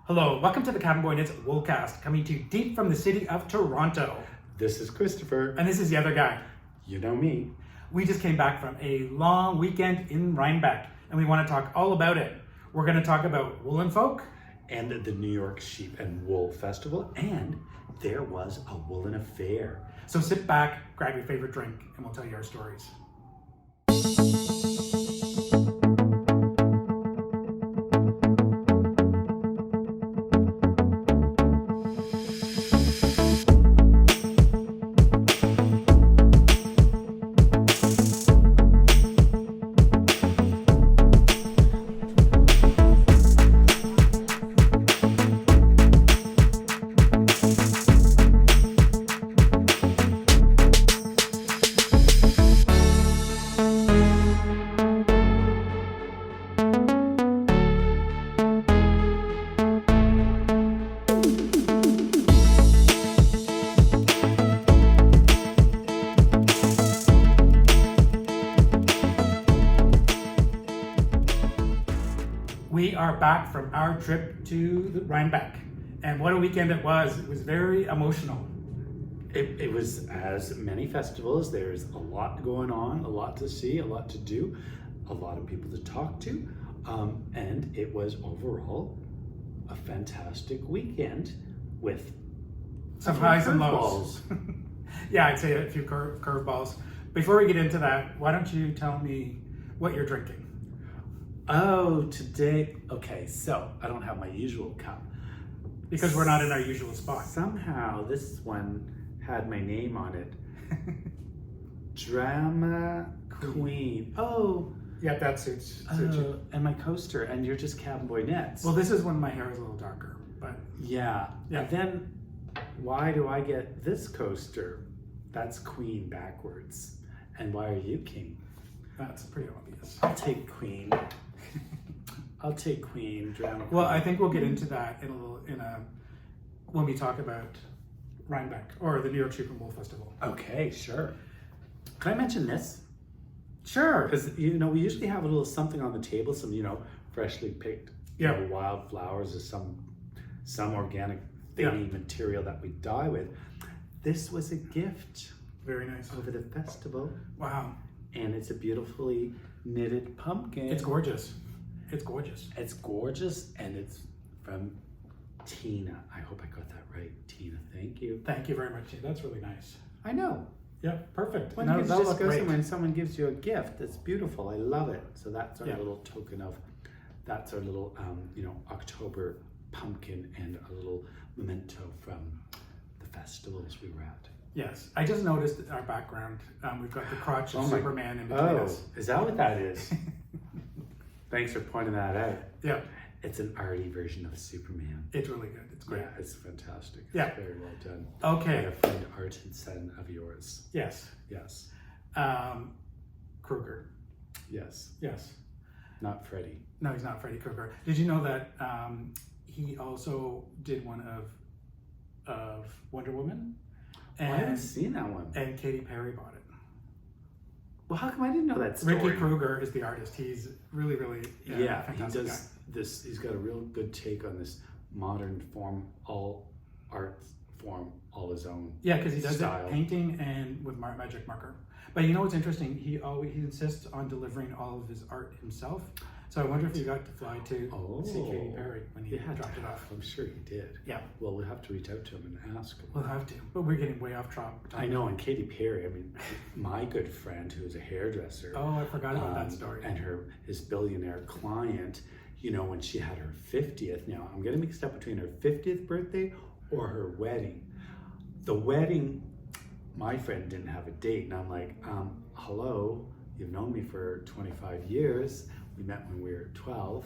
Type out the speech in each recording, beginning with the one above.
Hello, welcome to the Cabin Boy Knits Woolcast, coming to you deep from the city of Toronto. This is Christopher. And this is the other guy. You know me. We just came back from a long weekend in Rhinebeck, and we want to talk all about it. We're going to talk about woolen folk. And the New York Sheep and Wool Festival. And there was a Woolen Affair. So sit back, grab your favorite drink, and we'll tell you our stories. We are back from our trip to the Rhinebeck, and what a weekend it was. It was very emotional. It was, as many festivals, there's a lot going on, a lot to see, a lot to do, a lot of people to talk to, and it was overall a fantastic weekend with Some highs and curveballs. lows. Yeah, I'd say a few curveballs. Before we get into that, why don't you tell me what you're drinking? Oh, today, okay, so I don't have my usual cup. Because we're not in our usual spot. Somehow this one had my name on it. Drama Queen. Oh, Yeah, that suits you. and my coaster, and you're just Cabin Boy Knits. Well, this is when my hair is a little darker, but yeah. Yeah. And then, why do I get this coaster? That's Queen backwards. And why are you King? that's pretty obvious. I'll take Queen. I'll take Queen, Drama Queen. Well, I think we'll get into that when we talk about Rhinebeck or the New York Sheep and Wool Festival. Okay, sure. Can I mention this? Sure. Because, we usually have a little something on the table, some, freshly picked wild flowers or some organic thingy material that we dye with. This was a gift Very nice. over the festival, Wow. and it's a beautifully knitted pumpkin. It's gorgeous. It's gorgeous. It's gorgeous, and it's from Tina. I hope I got that right. Tina, thank you. Thank you very much. That's really nice. I know. Yeah, perfect. When Now, you that'll just look go great. somewhere and someone gives you a gift, it's beautiful. I love it. So that's our Yeah. little token of, that's our little, October pumpkin and a little memento from the festivals we were at. Yes. I just noticed our background. We've got the crotch of Oh my- Superman in between Oh, us. is that what that is? Thanks for pointing that out. Yeah, It's an arty version of Superman. it's really good. It's great. Yeah, it's fantastic. It's Yeah. very well done. Okay. By a friend Artin Sen of yours. Yes. Yes. Kruger. Yes. Yes. Not Freddie. No, he's not Freddy Krueger. Did you know that he also did one of Wonder Woman? I haven't seen that one. And Katy Perry bought it. Well, how come I didn't know that story? Ricky Kruger is the artist. He's really, really He fantastic does guy. this. He's got a real good take on this modern form, all art form, all his own. Yeah, because he does style. it painting and with magic marker. But you know what's interesting? He insists on delivering all of his art himself. So I wonder if he got to fly to see Katy Perry when he had dropped to it have. off. I'm sure he did. Yeah, Well, we'll have to reach out to him and ask him. we'll have to. But we're getting way off track. I know, and Katy Perry, I mean, my good friend who is a hairdresser. Oh, I forgot about that story. And his billionaire client, when she had her 50th, now I'm getting mixed up between her 50th birthday or her wedding. The wedding, my friend didn't have a date, and I'm like, hello, you've known me for 25 years. We met when we were 12.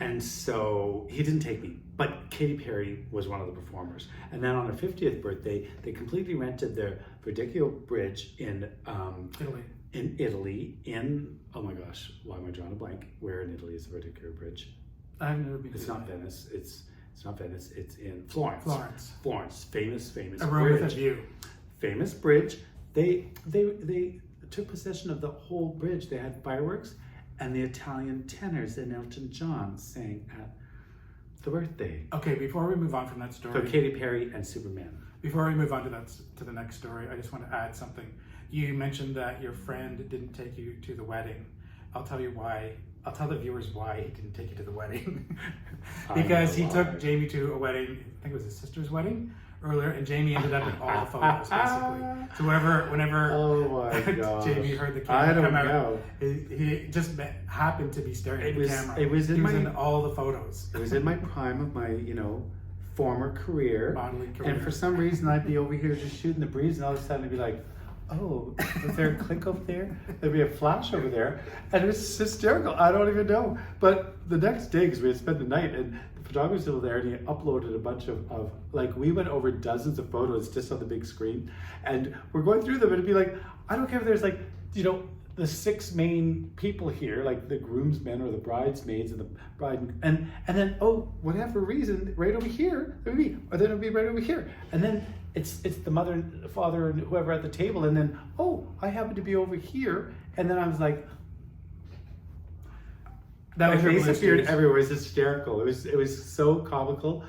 And so he didn't take me, but Katy Perry was one of the performers. And then on her 50th birthday, they completely rented the Verdicchio Bridge in Italy. Oh my gosh, why am I drawing a blank? Where in Italy is the Verdicchio Bridge? I've never been. It's not Venice. It's not Venice. It's in Florence. Florence. Famous A room bridge. with a view. Famous bridge. They took possession of the whole bridge. They had fireworks, and the Italian tenors and Elton John sang at the birthday. Okay, before we move on from that So story, Katy Perry and Superman. before we move on to the next story, I just want to add something. You mentioned that your friend didn't take you to the wedding. I'll tell you why. I'll tell the viewers why he didn't take you to the wedding. Because he took Jamie to a wedding, I think it was his sister's wedding earlier, and Jamie ended up in all the photos, basically. So whenever Oh my gosh. Jamie heard the I camera don't come out, know. he just happened to be staring at the camera. It was he was in all the photos. It was in my prime of my, former career. Modeling career. And for some reason, I'd be over here just shooting the breeze, and all of a sudden, I'd be like, oh, is there a click over there? There'd be a flash over there. And it was hysterical. I don't even know. But the next day, because we had spent the night, and the photographer was still there, and he uploaded a bunch of we went over dozens of photos just on the big screen. And we're going through them, and it'd be like, I don't care if there's the 6 main people here, like the groomsmen or the bridesmaids and the bride, and then whatever reason, right over here, it would be, or then it would be right over here, and then it's the mother and father and whoever at the table, and then I happen to be over here, and then I was like, That was my your face blue appeared steel. everywhere. It was hysterical. It was so comical.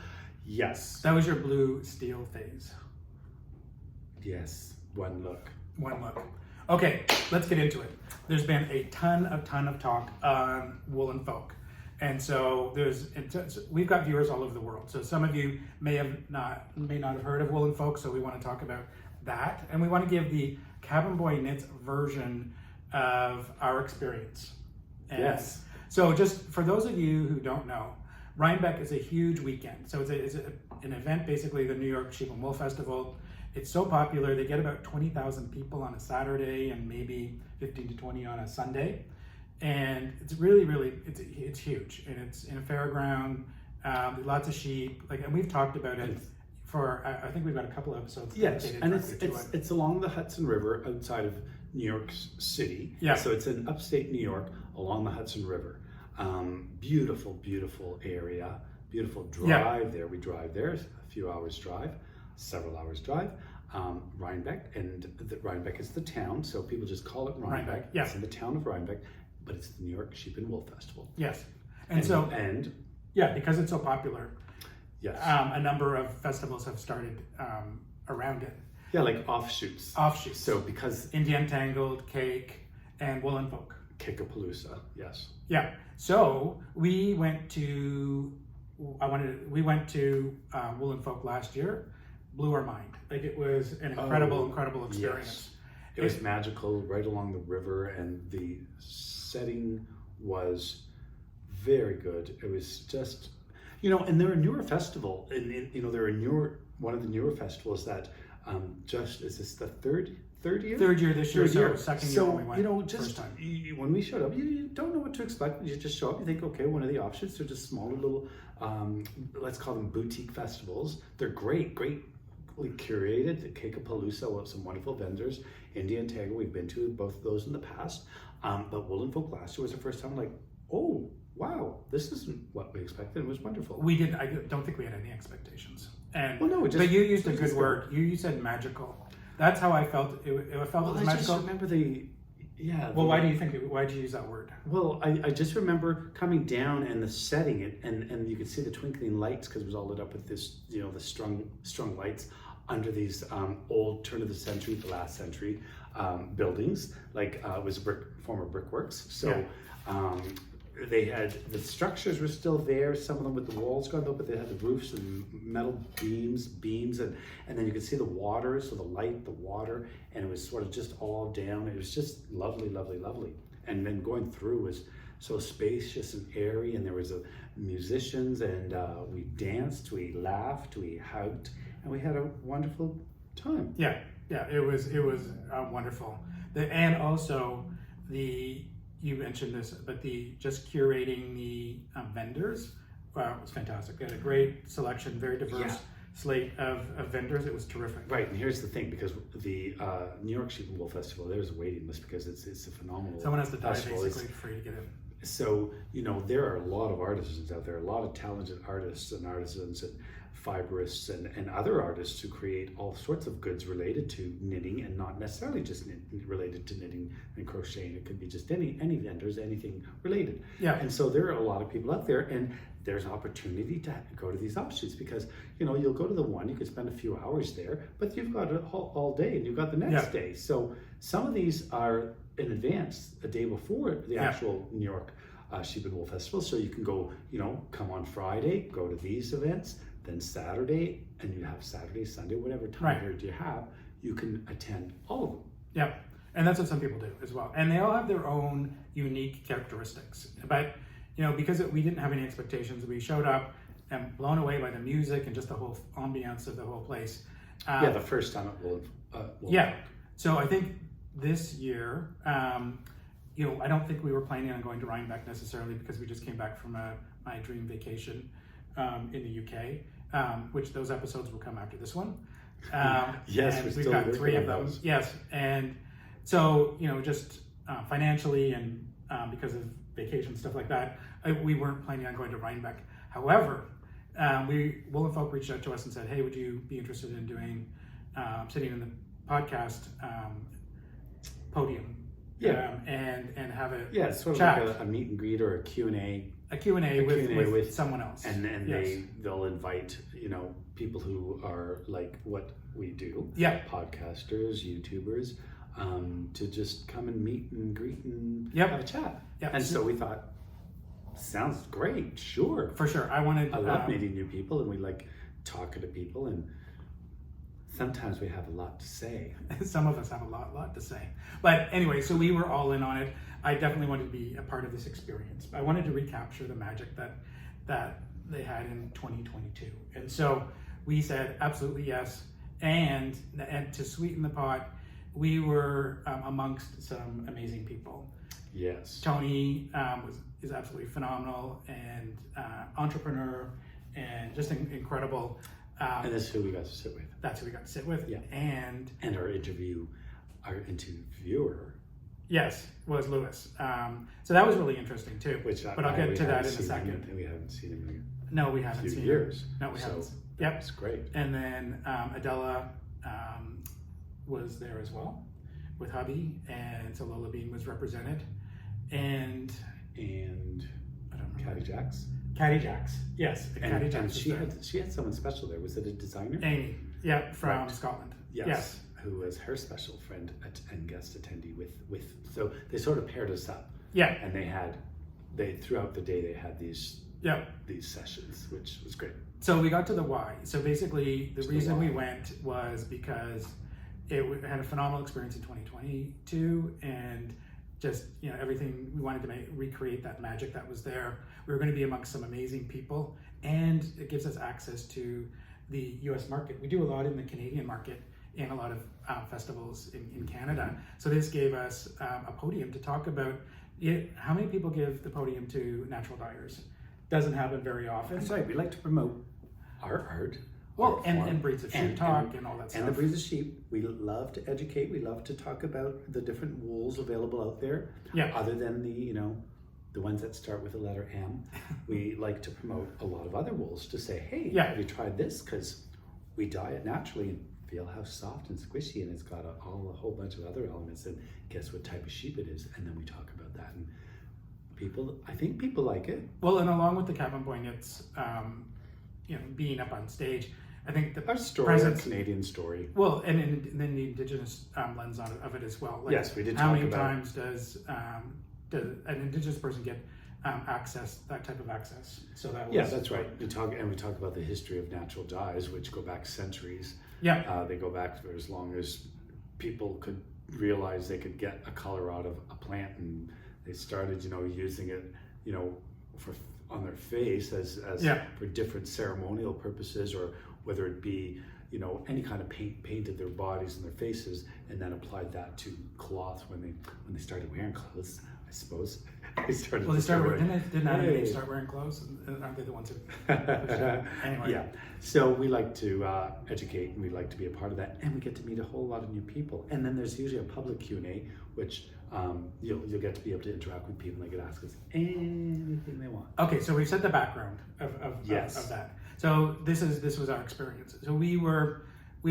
Yes. That was your blue steel phase. Yes. One look. One look. Okay, let's get into it. There's been a ton of talk on Woolen folk. And so we've got viewers all over the world. So some of you may not have heard of Woolen folk, so we want to talk about that. And we want to give the Cabin Boy Knits version of our experience. And Yes. So just for those of you who don't know, Rhinebeck is a huge weekend. So it's an event, basically the New York Sheep and Wool Festival. It's so popular, they get about 20,000 people on a Saturday and maybe 15 to 20 on a Sunday. And it's really, it's huge. And it's in a fairground, lots of sheep. And we've talked about it for, I think we've got a couple of episodes. Yes, dedicated and directly to it. it's along the Hudson River outside of New York City. Yeah. So it's in upstate New York along the Hudson River. Beautiful, beautiful area. Beautiful drive there. We drive there, a few hours drive, several hours drive. Rhinebeck, and Rhinebeck is the town, so people just call it Rhinebeck. Yeah. It's in the town of Rhinebeck, but it's the New York Sheep and Wool Festival. Yes. And Yeah, because it's so popular, yes. a number of festivals have started around it. Yeah, like offshoots. Offshoots. So because Indian Tangled, Cake, and Woolen Folk. Kikapalooza, yes. Yeah. So we went to Woolen Folk last year. Blew our mind. It was an incredible experience. Yes. It was magical, right along the river, and the setting was very good. It was just, and they're a newer festival, and one of the newer festivals that is this the third year? Third year this year, Third year. second year when we went just first time. when we showed up, you don't know what to expect. You just show up, you think, okay, one of the offshoots. They're just smaller little, let's call them boutique festivals. They're great curated. The Kikapalooza with some wonderful vendors. Indian Tango, we've been to both of those in the past. But Woolen Folk last year was the first time oh, wow, this isn't what we expected. It was wonderful. I don't think we had any expectations. And Well, no, but you used a good word. You said magical. That's how I felt. It felt it was I magical. just remember Well, why did you use that word? Well, I just remember coming down and the setting, and you could see the twinkling lights because it was all lit up with this, the strung lights under these old turn of the century, the last century buildings. It was former brickworks. So they had the structures were still there. Some of them with the walls gone up, but they had the roofs and metal beams, and then you could see the water. So the light, the water, and it was sort of just all down. It was just lovely, lovely, lovely. And then going through was so spacious and airy, and there was musicians, and we danced, we laughed, we hugged, and we had a wonderful time. Yeah, it was wonderful. And also you mentioned this, but just curating the vendors, wow, it was fantastic. They had a great selection, very diverse slate of vendors. It was terrific. Right, and here's the thing, because the New York Sheep and Wool Festival, there's a waiting list because it's a phenomenal Someone has to die festival. basically for you to get in. So, there are a lot of artisans out there, a lot of talented artists and artisans and fiberists and other artists who create all sorts of goods related to knitting, and not necessarily just related to knitting and crocheting. It could be just any vendors, anything related. Yeah. And so there are a lot of people out there, and there's opportunity to go to these offshoots because, you know, you'll go to the one, you could spend a few hours there, but you've got it all day and you've got the next day. So some of these are in advance, a day before the actual New York Sheep and Wool Festival. So you can go, you know, come on Friday, go to these events, then Saturday, and you have Saturday, Sunday, whatever time period you have, you can attend all of them. Yeah, and that's what some people do as well. And they all have their own unique characteristics. But, you know, because we didn't have any expectations, we showed up and blown away by the music and just the whole ambiance of the whole place. The first time at Woolen. Yeah, so I think this year, you know, I don't think we were planning on going to Rhinebeck necessarily because we just came back from my dream vacation in the UK, which those episodes will come after this one. Yes, and we've got 3 of them. Yes, and so, you know, just financially and because of vacation, stuff like that, we weren't planning on going to Rhinebeck. However, Woolen Folk reached out to us and said, hey, would you be interested in doing, sitting in the podcast podium and have a it's sort of chat. like a meet and greet or a Q&A. A Q&A with someone else. And they'll invite, you know, people who are like what we do. Yeah. Podcasters, YouTubers, to just come and meet and greet and have a chat. Yeah. And so we thought, sounds great, sure. For sure. I love meeting new people and we like talking to people, and sometimes we have a lot to say. Some of us have a lot to say. But anyway, so we were all in on it. I definitely wanted to be a part of this experience. I wanted to recapture the magic that they had in 2022. And so we said absolutely yes. And to sweeten the pot, we were amongst some amazing people. Yes. Tony is absolutely phenomenal and entrepreneur and just incredible. And that's who we got to sit with. That's who we got to sit with. Yeah. And our interviewer. Yes, was Lewis. So that was really interesting too. But I'll get to that in a second. We haven't seen him in no, we haven't seen years. Him. No, we haven't. Yep, that's great. And then Adela was there as well with hubby, and so Lola Bean was represented, and I don't remember. Caddy Jacks, yes. And she had someone special there. Was it a designer? Amy, from Scotland. Yes. Who was her special friend and guest attendee with so they sort of paired us up. Yeah. And they throughout the day they had these sessions, which was great. So we got to the why. So basically the reason we went was because it had a phenomenal experience in 2022 and just, you know, everything we wanted to recreate that magic that was there. We were going to be amongst some amazing people, and it gives us access to the US market. We do a lot in the Canadian market and a lot of festivals in Canada. So this gave us a podium to talk about it. How many people give the podium to natural dyers? Doesn't happen very often. That's right. We like to promote our art. Well, and breeds of sheep talk and all that stuff. And the breeds of sheep. We love to educate. We love to talk about the different wools available out there. Yeah. Other than the ones that start with the letter M, we like to promote a lot of other wools to say, hey, have you tried this? Because we dye it naturally and feel how soft and squishy, and it's got a whole bunch of other elements, and guess what type of sheep it is, and then we talk about that, and I think people like it. Well, and along with the cap and boing, it's you know, being up on stage, I think our story, our Canadian story. Well, and then the Indigenous lens of it as well. Like, yes, we did. How many times does an Indigenous person get that type of access? So that was, that's right. We talk about the history of natural dyes, which go back centuries. Yeah, they go back for as long as people could realize they could get a color out of a plant, and they started, you know, using it, you know, on their face as for different ceremonial purposes, or whether it be, you know, any kind of painted their bodies and their faces, and then applied that to cloth when they started wearing clothes, I suppose. Didn't they start wearing clothes? Aren't they the ones who? Anyway. Yeah. So we like to educate, and we like to be a part of that, and we get to meet a whole lot of new people. And then there's usually a public Q&A, which you'll get to be able to interact with people, and they could ask us anything they want. Okay, so we've set the background of that. So this was our experience. So we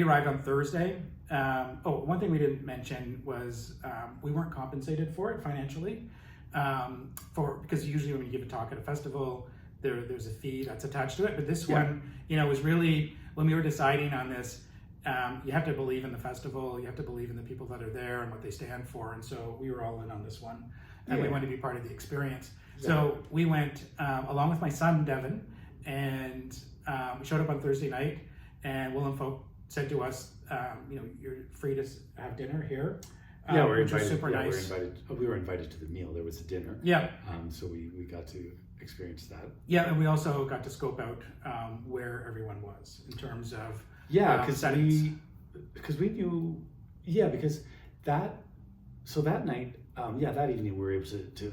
arrived on Thursday. One thing we didn't mention was we weren't compensated for it financially. Because usually when you give a talk at a festival, there's a fee that's attached to it. But this one, you know, was really, when we were deciding on this, you have to believe in the festival, you have to believe in the people that are there and what they stand for. And so we were all in on this one, and we wanted to be part of the experience. So we went along with my son, Devin, and we showed up on Thursday night, and Woolen folk said to us, you know, you're free to have dinner here. Yeah, we're which was invited. super nice. We were invited to the meal. There was a dinner. Yeah. So we got to experience that. Yeah, and we also got to scope out where everyone was in terms of because we knew, because that night, that evening we were able to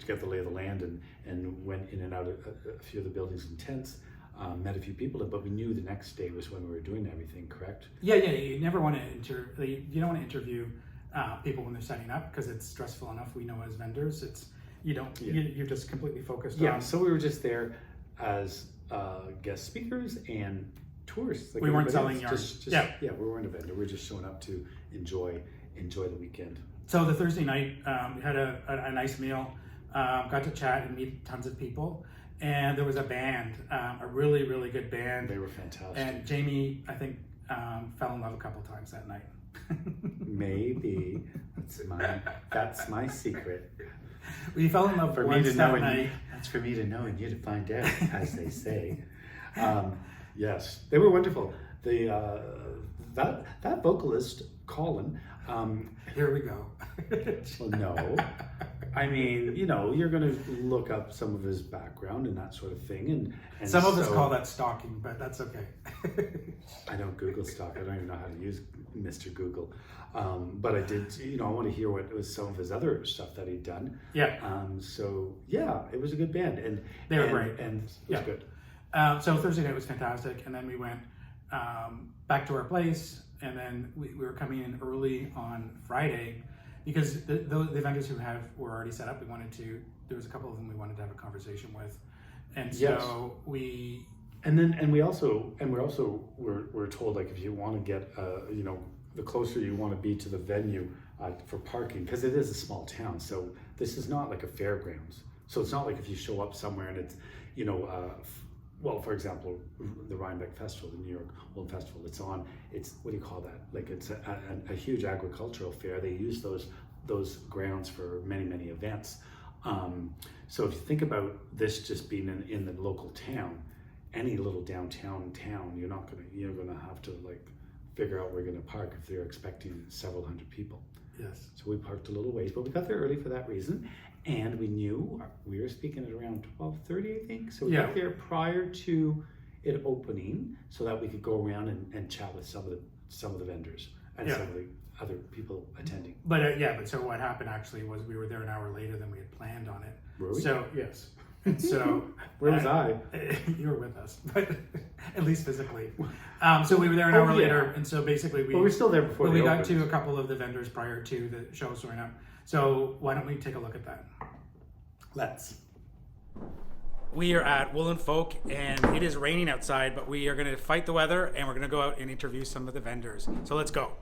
get the lay of the land and went in and out of a few of the buildings and tents. Met a few people, but we knew the next day was when we were doing everything, correct? Yeah. You never want to you don't want to interview people when they're setting up, because it's stressful enough. We know as vendors, you're just completely focused on. Yeah, so we were just there as guest speakers and tourists. Like we weren't selling yarns. We weren't a vendor. We were just showing up to enjoy the weekend. So the Thursday night, we had a nice meal, got to chat and meet tons of people. And there was a band, a really, really good band. They were fantastic. And Jamie, I think, fell in love a couple times that night. Maybe. That's my secret. We fell in love once that night. That's for me to know and you to find out, as they say. Yes, they were wonderful. That vocalist, Colin. Here we go. Well, no. I mean, you know, you're going to look up some of his background and that sort of thing. And some of us call that stalking, but that's okay. I don't Google stalk. I don't even know how to use Mr. Google. But I did, you know, I want to hear what was some of his other stuff that he'd done. Yeah. It was a good band. And they were great. And it was good. So Thursday night was fantastic. And then we went back to our place. And then we were coming in early on Friday, because the vendors who were already set up, there was a couple of them we wanted to have a conversation with. And so we also were told, like, if you want to get, you know, the closer you want to be to the venue for parking, because it is a small town. So this is not like a fairgrounds. So it's not like if you show up somewhere and it's, you know, well, for example, the Rhinebeck Festival, the New York Woolen Festival, it's what do you call that? Like, it's a huge agricultural fair. They use those grounds for many, many events. So if you think about this just being in the local town, any little downtown town, you're gonna have to, like, figure out where you're gonna park if they're expecting several hundred people. Yes. So we parked a little ways, but we got there early for that reason. And we knew we were speaking at around 12:30, I think. So we got there prior to it opening, so that we could go around and chat with some of the vendors and some of the other people attending. But so what happened actually was we were there an hour later than we had planned on it. Were we? So yes. And so where was I? You were with us, but at least physically. So we were there an hour later, and so basically we were still there before we got opened. to a couple of the vendors prior to the show starting up. So why don't we take a look at that? Let's. We are at Woolen Folk, and it is raining outside, but we are going to fight the weather, and we're going to go out and interview some of the vendors. So let's go.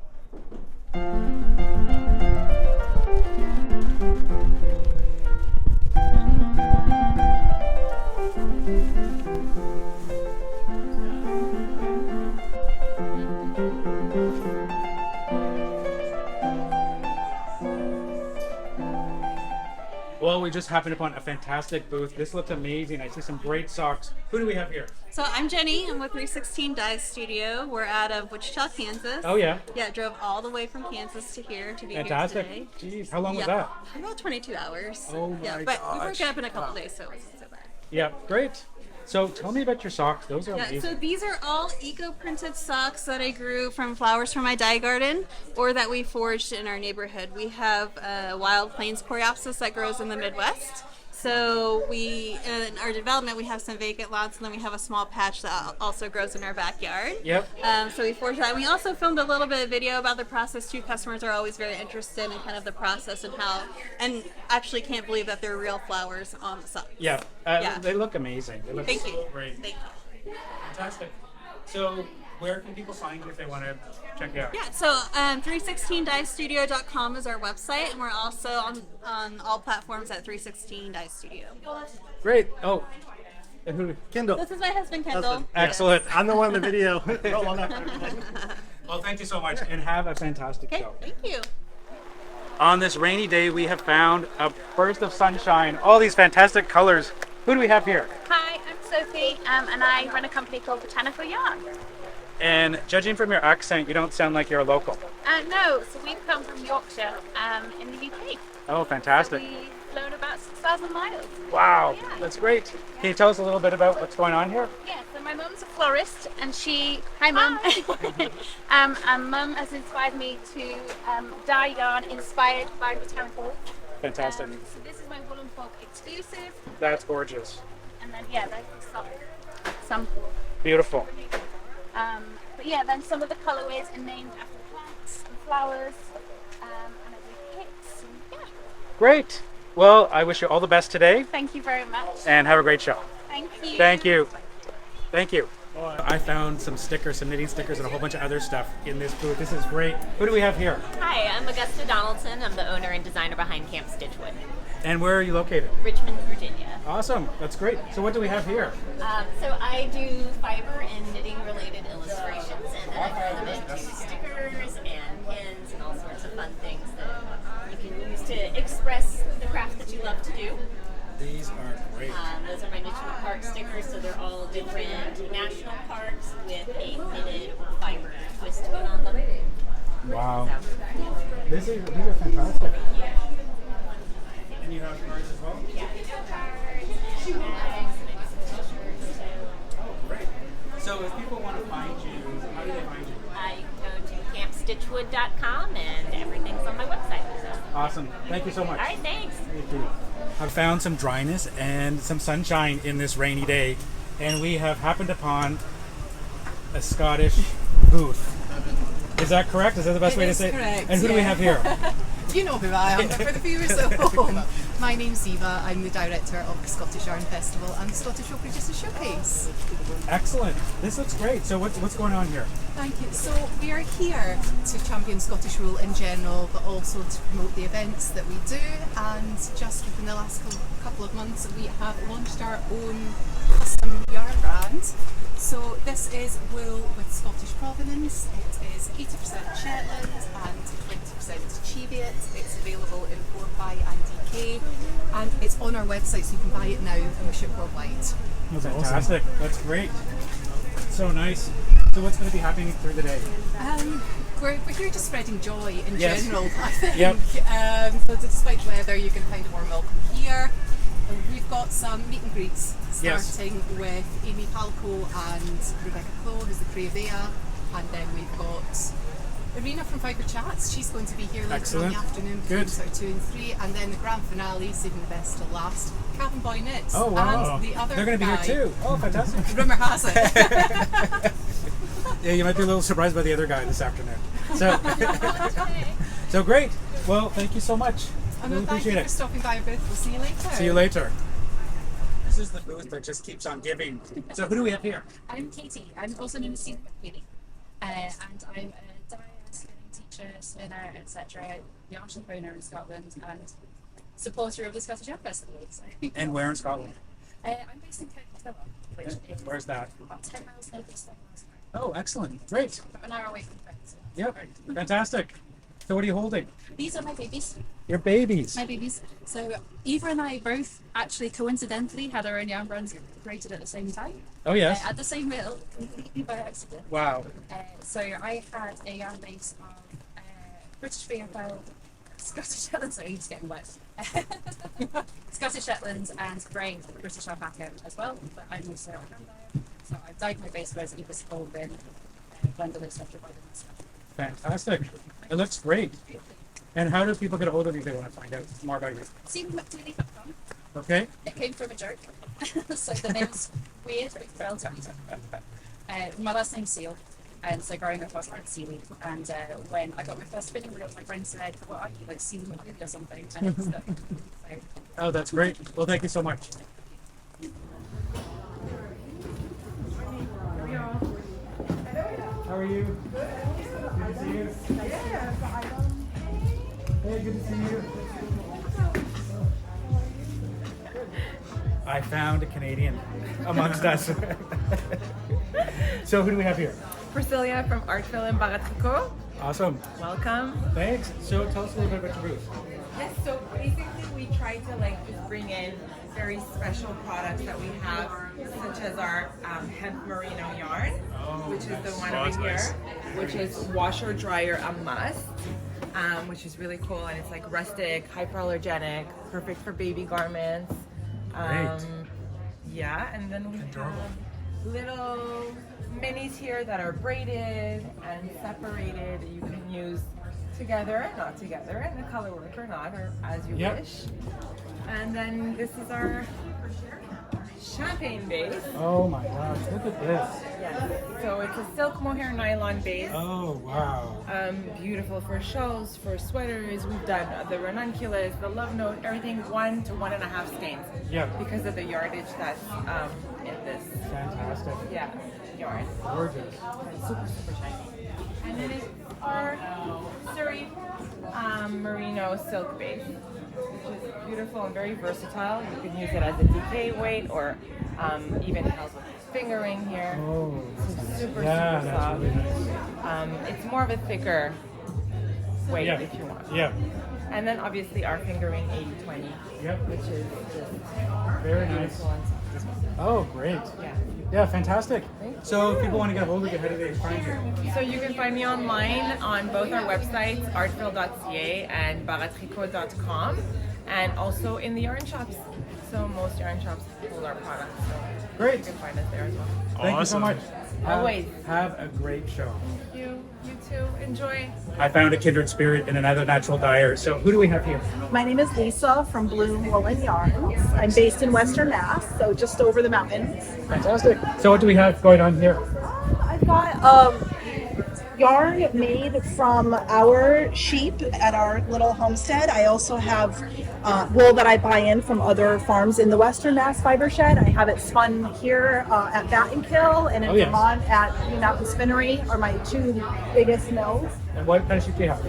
Well, we just happened upon a fantastic booth. This looks amazing. I see some great socks. Who do we have here? So I'm Jenny. I'm with 316 Dye Studio. We're out of Wichita, Kansas. Oh, yeah. Yeah, drove all the way from Kansas to here to be Fantastic. here today. Jeez, how long was that? About 22 hours. Oh my but we gosh. worked it up in a couple days, so it wasn't so bad. Yeah, great. So tell me about your socks. Those are Yeah, amazing. so these are all eco-printed socks that I grew from flowers from my dye garden, or that we foraged in our neighborhood. We have wild plains coreopsis that grows in the Midwest. So in our development, we have some vacant lots, and then we have a small patch that also grows in our backyard. Yep. So we foraged that. We also filmed a little bit of video about the process too. Customers are always very interested in kind of the process and actually can't believe that they're real flowers on the socks. Yeah. They look amazing. They look Thank so you. great. Thank you. Fantastic. So where can people find you if they want to check it out? Yeah, so 316dyestudio.com is our website, and we're also on all platforms at 316 Dye Studio. Great. Oh, And who? Kendall. This is my husband, Kendall. Excellent. I'm the one in the video. Roll on that. Well, thank you so much, and have a fantastic Okay, show. thank you. On this rainy day, we have found a burst of sunshine. All these fantastic colors. Who do we have here? Hi, I'm Sophie, and I run a company called Tidal Yarns. And judging from your accent, you don't sound like you're a local. No, so we've come from Yorkshire in the UK. Oh, fantastic. We've flown about 6,000 miles. Wow, Yeah. that's great. Can you tell us a little bit about what's going on here? Yeah, so my mum's a florist, and Hi, Mum. And Mum has inspired me to dye yarn inspired by botanical. Fantastic. So this is my Woolen Folk exclusive, That's gorgeous. and then there's some sample. Beautiful. But yeah, then some of the colorways are named after plants and flowers, and I do kits. And yeah, Great. Well, I wish you all the best today, thank you very much. and have a great show. Thank you. Thank you. Thank you. I found some stickers, some knitting stickers, and a whole bunch of other stuff in this booth. This is great. Who do we have here? Hi, I'm Augusta Donaldson. I'm the owner and designer behind Camp Stitchwood, And where are you located? Richmond, Virginia. Awesome. That's great. So what do we have here? So I do fiber and knitting related illustrations, and then I throw them into stickers and pins and all sorts of fun things that you can use to express the craft that you love to do. These are great. Those are my national park stickers, so they're all different national parks with a knitted or fiber twist put on them. Wow. So, These are fantastic. And you have cards as well? yeah, we do cards, bags, and I do some t-shirts too. Oh, great. So if people want to find you, how do they find you? You can go to campstitchwood.com and everything's on my website. So. Awesome. Thank you so much. All right, thanks. Thank you. I've found some dryness and some sunshine in this rainy day, and we have happened upon a Scottish booth. Is that correct? Is that the best way to say it? Correct, And who do we have here? You know who I am, but for the viewers at home, my name's Eva. I'm the director of the Scottish Yarn Festival and the Scottish Folk Producer Showcase. Excellent. This looks great. So what's going on here? Thank you. So we are here to champion Scottish wool in general, but also to promote the events that we do. And just within the last couple of months, we have launched our own custom yarn brand. So this is wool with Scottish provenance. It is 80% Shetland and 20% Cheviot. It's available in 4x and DK, and it's on our website, so you can buy it now, and we ship worldwide. That's fantastic. That's great. So nice. So what's going to be happening through the day? We're here just spreading joy in Yes. general, I think. Yep. So despite the weather, you can find a warm welcome here. We've got some meet and greets starting with Amy Palco and Rebecca Clow, who's the Creavea, and then we've got Irina from Fibre Chats. She's going to be here later Excellent. on in the afternoon between Good. sort of 2 and 3, and then the grand finale, saving the best till last. Calvin Boy Knits. Oh, wow. And the other They're going to be guy, here too. Oh, fantastic. Rumour has it. Yeah, you might be a little surprised by the other guy this afternoon. So, so great. Well, thank you so much. And Really thank you appreciate for it. stopping by our booth. We'll see you later. See you later. This is the booth that just keeps on giving. So who do we have here? I'm Katie. I'm also known as Soooo, and I'm a dyer, spinning teacher, spinner, etc. The entrepreneur in Scotland and supporter of the Scottish Yarn Festival. So. And where in Scotland? I'm based in County Kildare, which is Where's that? about 10 miles north of Stockholm, Oh, excellent. Great. about an hour away from France. Yep. Fantastic. So what are you holding? These are my babies. Your babies. My babies. So Eva and I both actually coincidentally had our own yarn brands created at the same time. Oh, yes. At the same mill, completely by accident. Wow. So I had a yarn base of British VFL, Scottish Shetlands, sorry, he's getting wet. Scottish Shetlands and grey British alpaca as well, but I'm also a hand dyer. So I've dyed my base whereas Eva's full bin, blended etc. by the Fantastic. It looks great. And how do people get a hold of you if they want to find out more about you? SeaMcDeely.com. Okay. It came from a joke. So the name's weird, but it's spelled my last name's Seal. And so growing up I was like seaweed. And when I got my first spinning reel, my friend said, "What are you, like seaweed or something?" And it's stuck. So Oh, that's great. Well, thank you so much. How are you? Good to see you. Hey, good to see you. I found a Canadian amongst us. So who do we have here? Priscilla from Artville in Baratrico. Awesome. Welcome. Thanks. So tell us a little bit about your booth. Yes, so basically we try to like just bring in very special products that we have, such as our hemp merino yarn, which is the one over here, which is washer dryer a must, which is really cool, and it's like rustic, hyperallergenic, perfect for baby garments. Yeah, and then we have little minis here that are braided and separated that you can use together, not together, and the color work or not, or as you wish. And then this is our champagne base. Oh my gosh, look at this. Yes. So it's a silk mohair nylon base. Oh wow. Beautiful for shawls, for sweaters. We've done the ranunculus, the love note, everything 1 to 1.5 skeins. Yeah. Because of the yardage that's in this. Fantastic. Yeah, yarn. Gorgeous. And super shiny. And then it's our Surrey merino silk base, which is beautiful and very versatile. You can use it as a DK weight or even has a fingering here. Oh, super that's soft. really nice. It's more of a thicker weight Yeah. if you want. Yeah. And then obviously our fingering 80/20, Yep. which is just Very nice. beautiful and soft as well. Oh, great. Yeah. Yeah, fantastic. So if people want to get a hold of you, how do they find you? So you can find me online on both our websites, artville.ca and baratrico.com, and also in the yarn shops. So most yarn shops hold our products. So Great. you can find us there as well. Thank you so much. Always. Have a great show. Thank you. You too. Enjoy. I found a kindred spirit in another natural dyer. So who do we have here? My name is Lisa from Woolen Yarns. I'm based in Western Mass, so just over the mountains. Fantastic. So what do we have going on here? I've got yarn made from our sheep at our little homestead. I also have wool that I buy in from other farms in the Western Mass fiber shed. I have it spun here at Battenkill and in Vermont at Green Mountain Spinnery are my two biggest mills. And what kind of sheep do you have?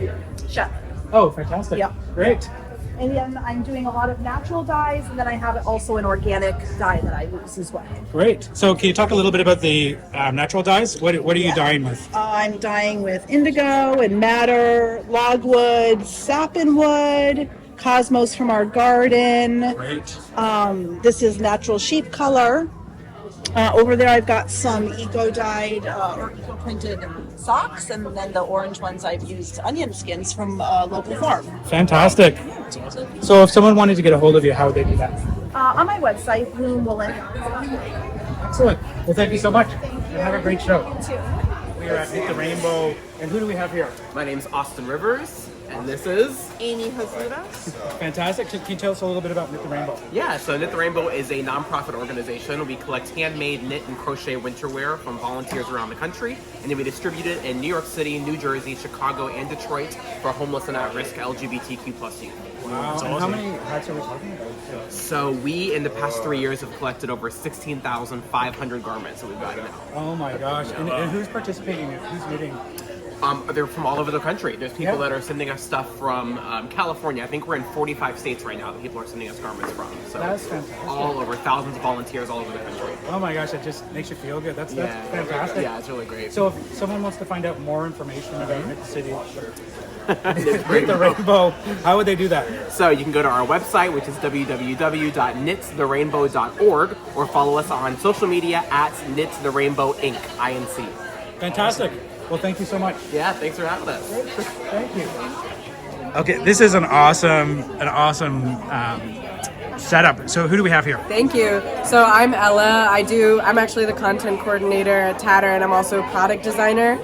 Chef. Oh, fantastic. Yep. Great. And then I'm doing a lot of natural dyes, and then I have also an organic dye that I use as well. Great. So can you talk a little bit about the natural dyes? What are you dyeing with? I'm dyeing with indigo and madder, logwood, sapwood, cosmos from our garden. Great. This is natural sheep color. Over there I've got some eco-dyed or eco-printed socks, and then the orange ones I've used onion skins from a local farm. Fantastic. So if someone wanted to get a hold of you, how would they do that? On my website, Woolen. Excellent. Well, thank you so much. Thank you. And have a great show. You too. We are at Knit the Rainbow. And who do we have here? My name's Austin Rivers, and this is Amy Hazura. Fantastic. Can you tell us a little bit about Knit the Rainbow? Yeah, so Knit the Rainbow is a nonprofit organization. We collect handmade knit and crochet winter wear from volunteers around the country, and then we distribute it in New York City, New Jersey, Chicago, and Detroit for homeless and at-risk LGBTQ+ youth. Wow. And how many hats are we talking about? So we, in the past 3 years, have collected over 16,500 garments that we've gotten now. Oh my gosh. And who's participating? Who's knitting? They're from all over the country. There's people that are sending us stuff from California. I think we're in 45 states right now that people are sending us garments from. So That's fantastic. all over, thousands of volunteers all over the country. Oh my gosh, it just makes you feel good. That's fantastic. Yeah, it's really great. So if someone wants to find out more information about Knit the City, Knit the Rainbow, how would they do that? So you can go to our website, which is www.knittherainbow.org, or follow us on social media at Knit the Rainbow Inc. INC. Fantastic. Well, thank you so much. Yeah, thanks for having us. Thank you. Okay, this is an awesome setup. So who do we have here? Thank you. So I'm Ella. I'm actually the content coordinator at Tatter, and I'm also a product designer.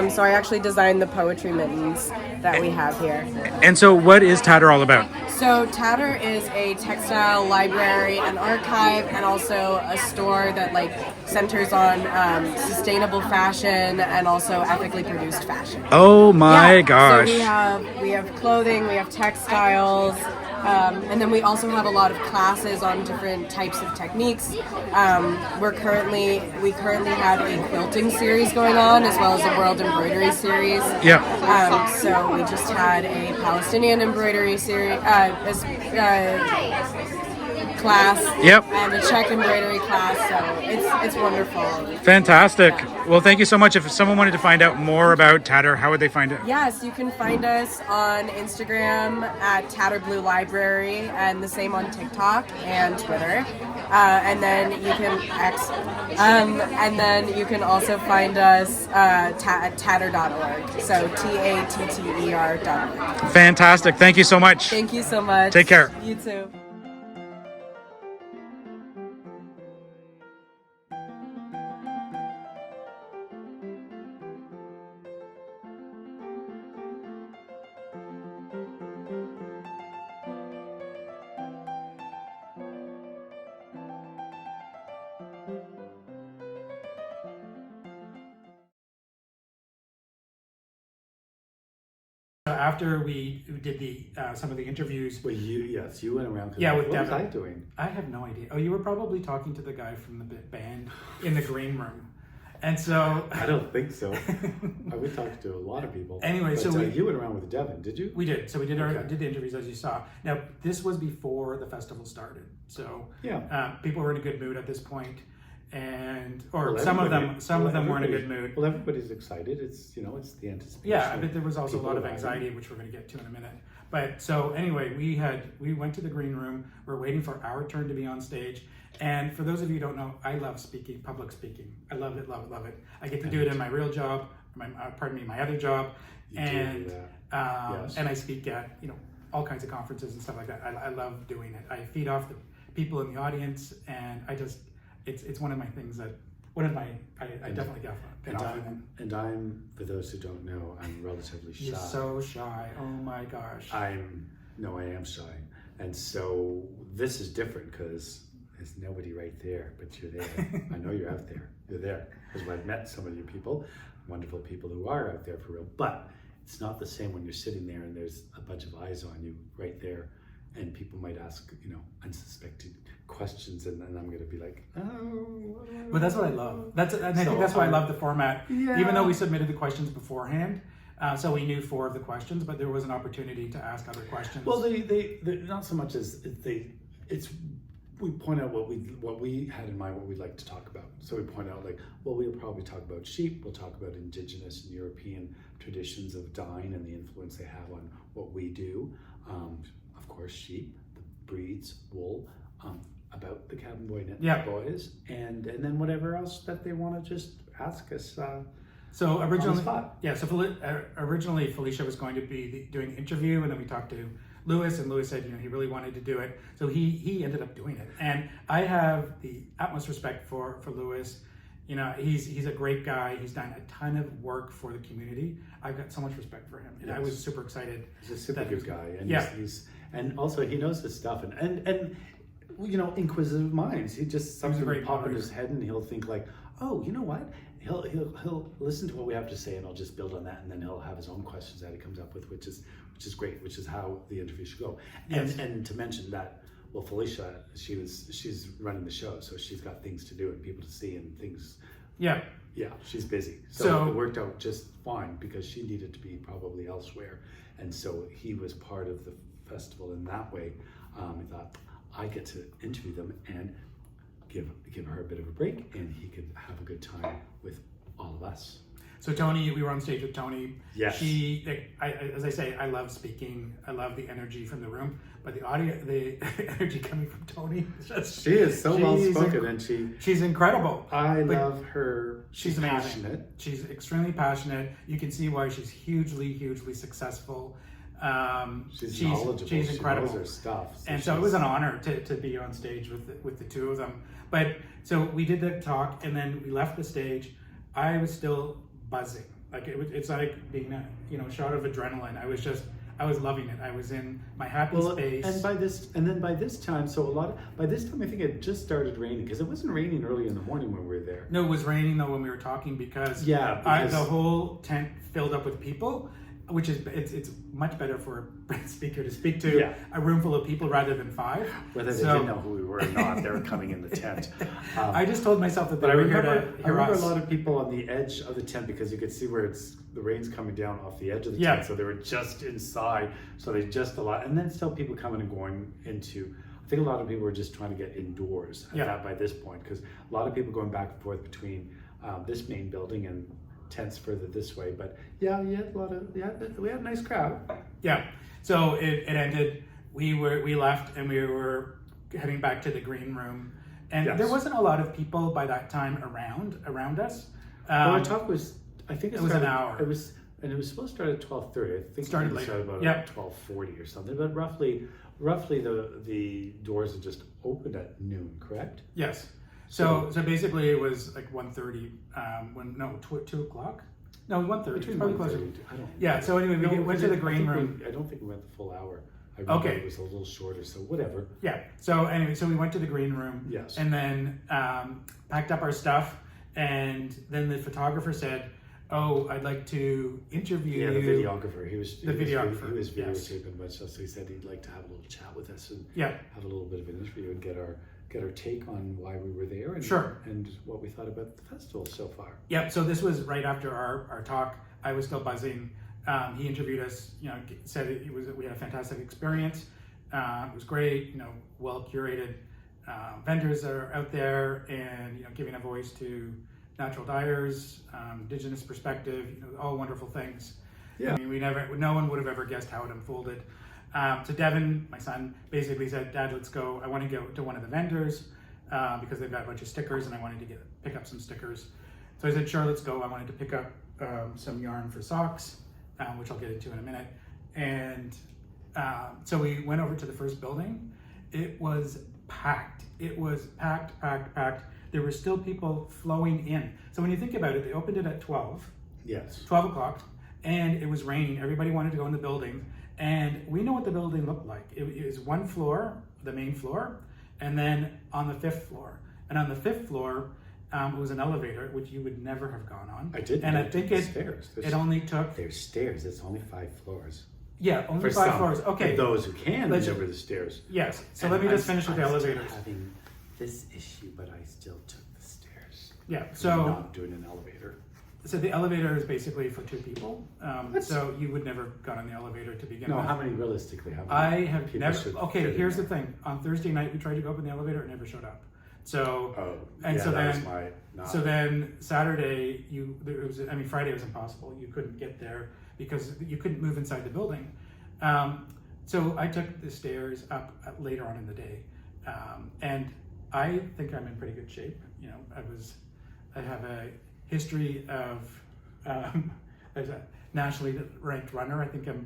So I actually designed the poetry mittens that we have here. And so what is Tatter all about? So Tatter is a textile library and archive, and also a store that centers on sustainable fashion and also ethically produced fashion. Oh my gosh. So we have clothing, we have textiles, and then we also have a lot of classes on different types of techniques. We currently have a quilting series going on, as well as a world embroidery series. Yeah. So we just had a Palestinian embroidery series, class. Yep. And a check embroidery class. So it's wonderful. Fantastic. Well, thank you so much. If someone wanted to find out more about Tatter, how would they find it? Yes, you can find us on Instagram at Tatter Blue Library, and the same on TikTok and Twitter. And then you can also find us at tatter.org. So TATTER.org. Fantastic. Thank you so much. Thank you so much. Take care. You too. After we did the some of the interviews, Well, you went around. Yeah, with what was Devin. I doing? I have no idea. Oh, you were probably talking to the guy from the band in the green room, and so I don't think so. We talked to a lot of people. Anyway, but, so you went around with Devin, did you? we did. So we did Okay. did the interviews as you saw. Now this was before the festival started, so Yeah. people were in a good mood at this point, and Well, some of them everybody- were in a good everybody- mood. Well, everybody's excited. It's it's the anticipation. Yeah, but there was also a People lot of arriving. anxiety, which we're going to get to in a minute. But so anyway, we went to the green room. We're waiting for our turn to be on stage. And for those of you who don't know, I love speaking, public speaking. I love it, love it, love it. I get to do it in my real job, my other job, You do and that. Yes. and I speak at all kinds of conferences and stuff like that. I love doing it. I feed off the people in the audience, and it's one of my things that I definitely get off of them. And I'm, for those who don't know, I'm relatively shy. You're so shy. Oh my gosh. I am shy. And so this is different because there's nobody right there, but you're there. I know you're out there. You're there. Because I've met some of you people, wonderful people who are out there for real. But it's not the same when you're sitting there and there's a bunch of eyes on you right there. And people might ask, unsuspected questions, and then I'm going to be like, oh. But that's what I love. I think that's why I love the format. Yeah. Even though we submitted the questions beforehand, so we knew 4 of the questions, but there was an opportunity to ask other questions. Well, they not so much as we point out what we had in mind, what we'd like to talk about. So we point out we'll probably talk about sheep. We'll talk about indigenous and European traditions of dyeing and the influence they have on what we do. Of course, sheep, the breeds, wool, about the cabin boy knit boys, and then whatever else that they want to just ask us. So originally, on originally Felicia was going to be doing an interview, and then we talked to Lewis, and Lewis said, he really wanted to do it, so he ended up doing it. And I have the utmost respect for Lewis. He's a great guy. He's done a ton of work for the community. I've got so much respect for him, and Yes. I was super excited. He's a super good guy, and Yeah. and also he knows his stuff, and inquisitive minds. He just something will pop in his head, and he'll think like, oh, you know what? He'll listen to what we have to say, and I'll just build on that, and then he'll have his own questions that he comes up with, which is great, which is how the interview should go. Yes. And to mention that, well, Felicia, she's running the show, so she's got things to do and people to see and things. Yeah. Yeah, she's busy. So it worked out just fine because she needed to be probably elsewhere, and so he was part of the festival in that way. I thought I get to interview them and give her a bit of a break, and he could have a good time with all of us. So Tony, we were on stage with Tony. Yes. As I say, I love speaking. I love the energy from the room, but the energy coming from Tony. She is so well spoken, and she's incredible. I love her. She's amazing. Passionate. She's extremely passionate. You can see why she's hugely successful. She's knowledgeable. She's incredible. She knows her stuff. And so it was an honor to be on stage with the two of them. But so we did the talk, and then we left the stage. I was still buzzing. It's like being a shot of adrenaline. I was loving it. I was in my happy space. And by this time, by this time I think it just started raining, because it wasn't raining early in the morning when we were there. No, it was raining though when we were talking, because the whole tent filled up with people, which is it's much better for a speaker to speak to a room full of people rather than 5. Whether they didn't know who we were or not, they were coming in the tent. I just told myself that they I were here remember, to hear us. a lot of people on the edge of the tent, because you could see where the rain's coming down off the edge of the tent, so they were just inside. So they just a lot, and then still people coming and going into I think a lot of people were just trying to get indoors at Yeah. that by this point, because a lot of people going back and forth between this main building and tents further this way. But yeah, we had a nice crowd. Yeah. So it ended. We left and we were heading back to the green room, and Yes. there wasn't a lot of people by that time around us. Our talk was, I think it was an hour. It was supposed to start at 12:30. I think Started it later. started about Yep. 12:40 or something. But roughly the doors had just opened at noon, correct? Yes. So basically it was like 1:30. 2 o'clock. No, 1:30. Between Probably 1:30 closer. I don't know. Yeah. So anyway, we went to the green room. I don't think we went the full hour. I remember Okay. it was a little shorter, so whatever. Yeah. So anyway, we went to the green room. Yes. And then packed up our stuff, and then the photographer said, "Oh, I'd like to interview Yeah, the you." videographer. He was videographer, He was yes. videotaping much, so he said he'd like to have a little chat with us and Yeah. have a little bit of an interview and get our take on why we were there and Sure. and what we thought about the festival so far. Yep. So this was right after our talk. I was still buzzing. He interviewed us. Said we had a fantastic experience. It was great. Well curated vendors that are out there, and giving a voice to natural dyers, indigenous perspective. All wonderful things. Yeah. I mean, no one would have ever guessed how it unfolded. So Devin, my son, basically said, "Dad, let's go. I want to go to one of the vendors because they've got a bunch of stickers, and I wanted to pick up some stickers." So I said, "Sure, let's go." I wanted to pick up some yarn for socks, which I'll get into in a minute. And so we went over to the first building. It was packed. It was packed. There were still people flowing in. So when you think about it, they opened it at 12. Yes. 12 o'clock, and it was raining. Everybody wanted to go in the building, and we know what the building looked like. It was one floor, the main floor, and then on the 5th floor. And on the 5th floor, it was an elevator, which you would never have gone on. I did. And I think stairs. it only took... There's stairs. It's only 5 floors. Yeah, only For 5 some. floors. Okay. For those who can Let's- reach over the stairs. Yes. So And let me just finish with the I'm still elevators. having this issue, but I still took the stairs. Yeah, I'm so... not doing an elevator. So the elevator is basically for 2 people. So you would never got on the elevator to begin No, with. how many realistically? How many I have people never. should Okay, fit in here's there? the thing. On Thursday night, we tried to go up in the elevator. It never showed up. So that was then my not. so then Saturday Friday was impossible. You couldn't get there because you couldn't move inside the building. So I took the stairs up later on in the day, and I think I'm in pretty good shape. I have a history of as a nationally ranked runner. I think I'm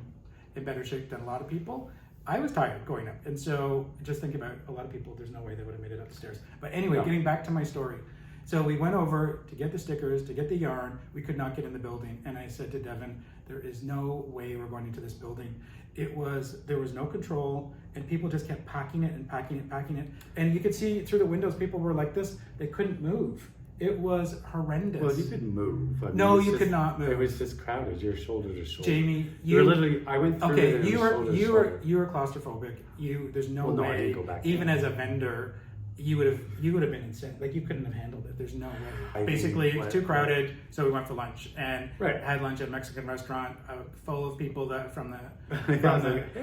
in better shape than a lot of people. I was tired going up, and so just think about a lot of people. There's no way they would have made it up the stairs. But anyway, getting back to my story. So we went over to get the stickers, to get the yarn. We could not get in the building, and I said to Devin, "There is no way we're going into this building." There was no control, and people just kept packing it, and you could see through the windows. People were like this; they couldn't move. It was horrendous. Well, you could move. I mean, No, it's you just- could not move. It was just crowded. Your shoulder to shoulder. Jamie, you were literally. I went through it. And it was shoulder to shoulder. you were claustrophobic. There's no Well, no, I way. didn't go back Even there. as a vendor, you would have been insane. Like you couldn't have handled it. There's no way. Basically, it was too crowded, so we went for lunch and had lunch at a Mexican restaurant full of people that from the.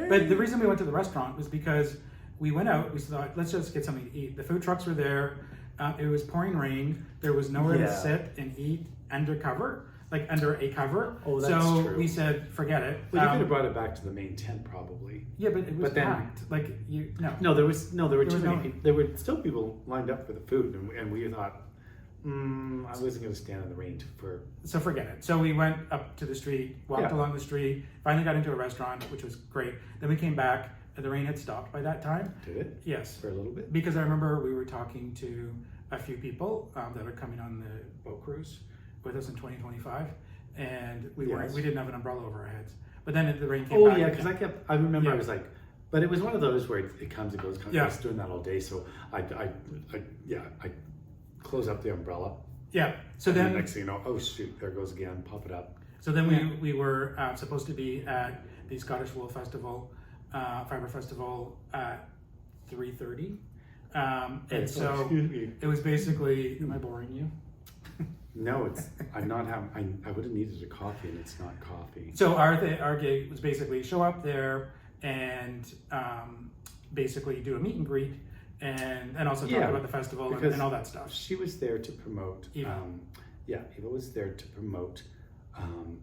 But the reason we went to the restaurant was because we went out. We thought, let's just get something to eat. The food trucks were there. It was pouring rain. There was nowhere to sit and eat under a cover. Oh, that's so true. we said, forget it. Well, you could have brought it back to the main tent, probably. Yeah, but it was then, packed. No, there were too many no- people. There were still people lined up for the food, and we thought, I wasn't going to stand in the rain for. So forget it. So we went up to the street, walked along the street, finally got into a restaurant, which was great. Then we came back. The rain had stopped by that time. Did it? Yes. For a little bit? Because I remember we were talking to a few people that are coming on the boat cruise with us in 2025, and we didn't have an umbrella over our heads. But then the rain came back. Oh yeah, because I remember I was like, but it was one of those where it comes and goes. I was doing that all day, so I close up the umbrella. Yeah. So and then the next thing you know, oh shoot, there it goes again. Pop it up. So then we were supposed to be at the Scottish Wool Festival, Fibre Festival at 3:30. And so it was basically, am I boring you? No, I'm not having, I would have needed a coffee and it's not coffee. So our gig was basically show up there and basically do a meet and greet and also talk about the festival and all that stuff. She was there to promote. Eva. Eva was there to promote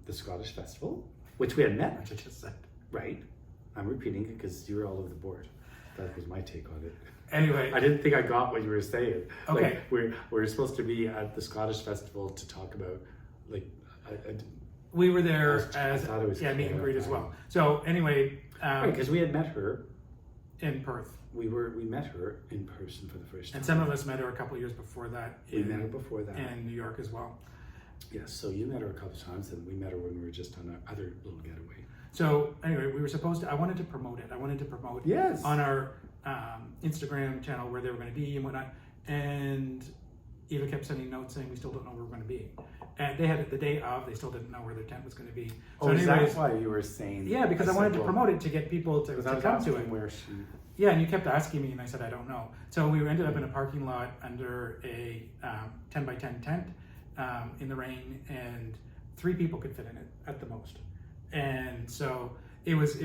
the Scottish Festival, which we had met. Which I just said. Right. I'm repeating it because you were all over the board. That was my take on it. Anyway, I didn't think I got what you were saying. Okay. Like, we're supposed to be at the Scottish Festival to talk about, like, we were there as meet and greet as well. So anyway, because we had met her in Perth. We met her in person for the first time. And some of us met her a couple of years before that. We met her before that in New York as well. Yes, so you met her a couple of times, and we met her when we were just on our other little getaway. So anyway, we were supposed to. I wanted to promote it. I wanted to promote on our Instagram channel where they were going to be and whatnot. And Eva kept sending notes saying we still don't know where we're going to be. And they had it the day of. They still didn't know where their tent was going to be. So that's why you were saying? Yeah, because I wanted to promote it to get people to come to it. Where she? Yeah, and you kept asking me, and I said I don't know. So we ended up in a parking lot under a 10 by 10 tent in the rain, and 3 people could fit in it at the most. And so it was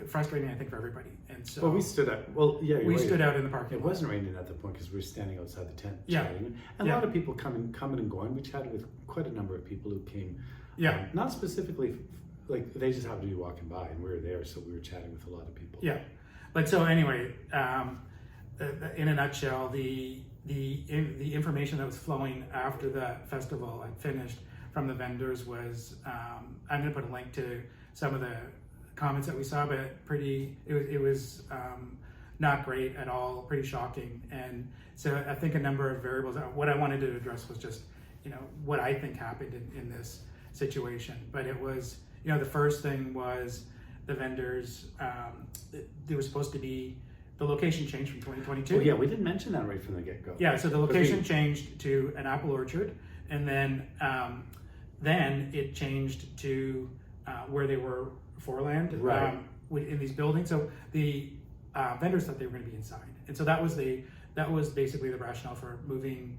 frustrating, I think, for everybody. And so we stood out. We stood out in the parking lot. It wasn't raining at the point because we were standing outside the tent chatting. And a lot of people coming and going. We chatted with quite a number of people who came. Yeah. Not specifically, like they just happened to be walking by, and we were there, so we were chatting with a lot of people. Yeah. But so anyway, in a nutshell, the information that was flowing after the festival had finished from the vendors was I'm going to put a link to some of the comments that we saw, but it was not great at all, pretty shocking. And so I think a number of variables. What I wanted to address was just what I think happened in this situation. But it was the first thing was the vendors. They were supposed to be. The location changed from 2022. Oh, yeah, we didn't mention that right from the get-go. Yeah, so the location changed to an apple orchard, and then it changed to where they were foreland in these buildings. So the vendors thought they were going to be inside, and so that was basically the rationale for moving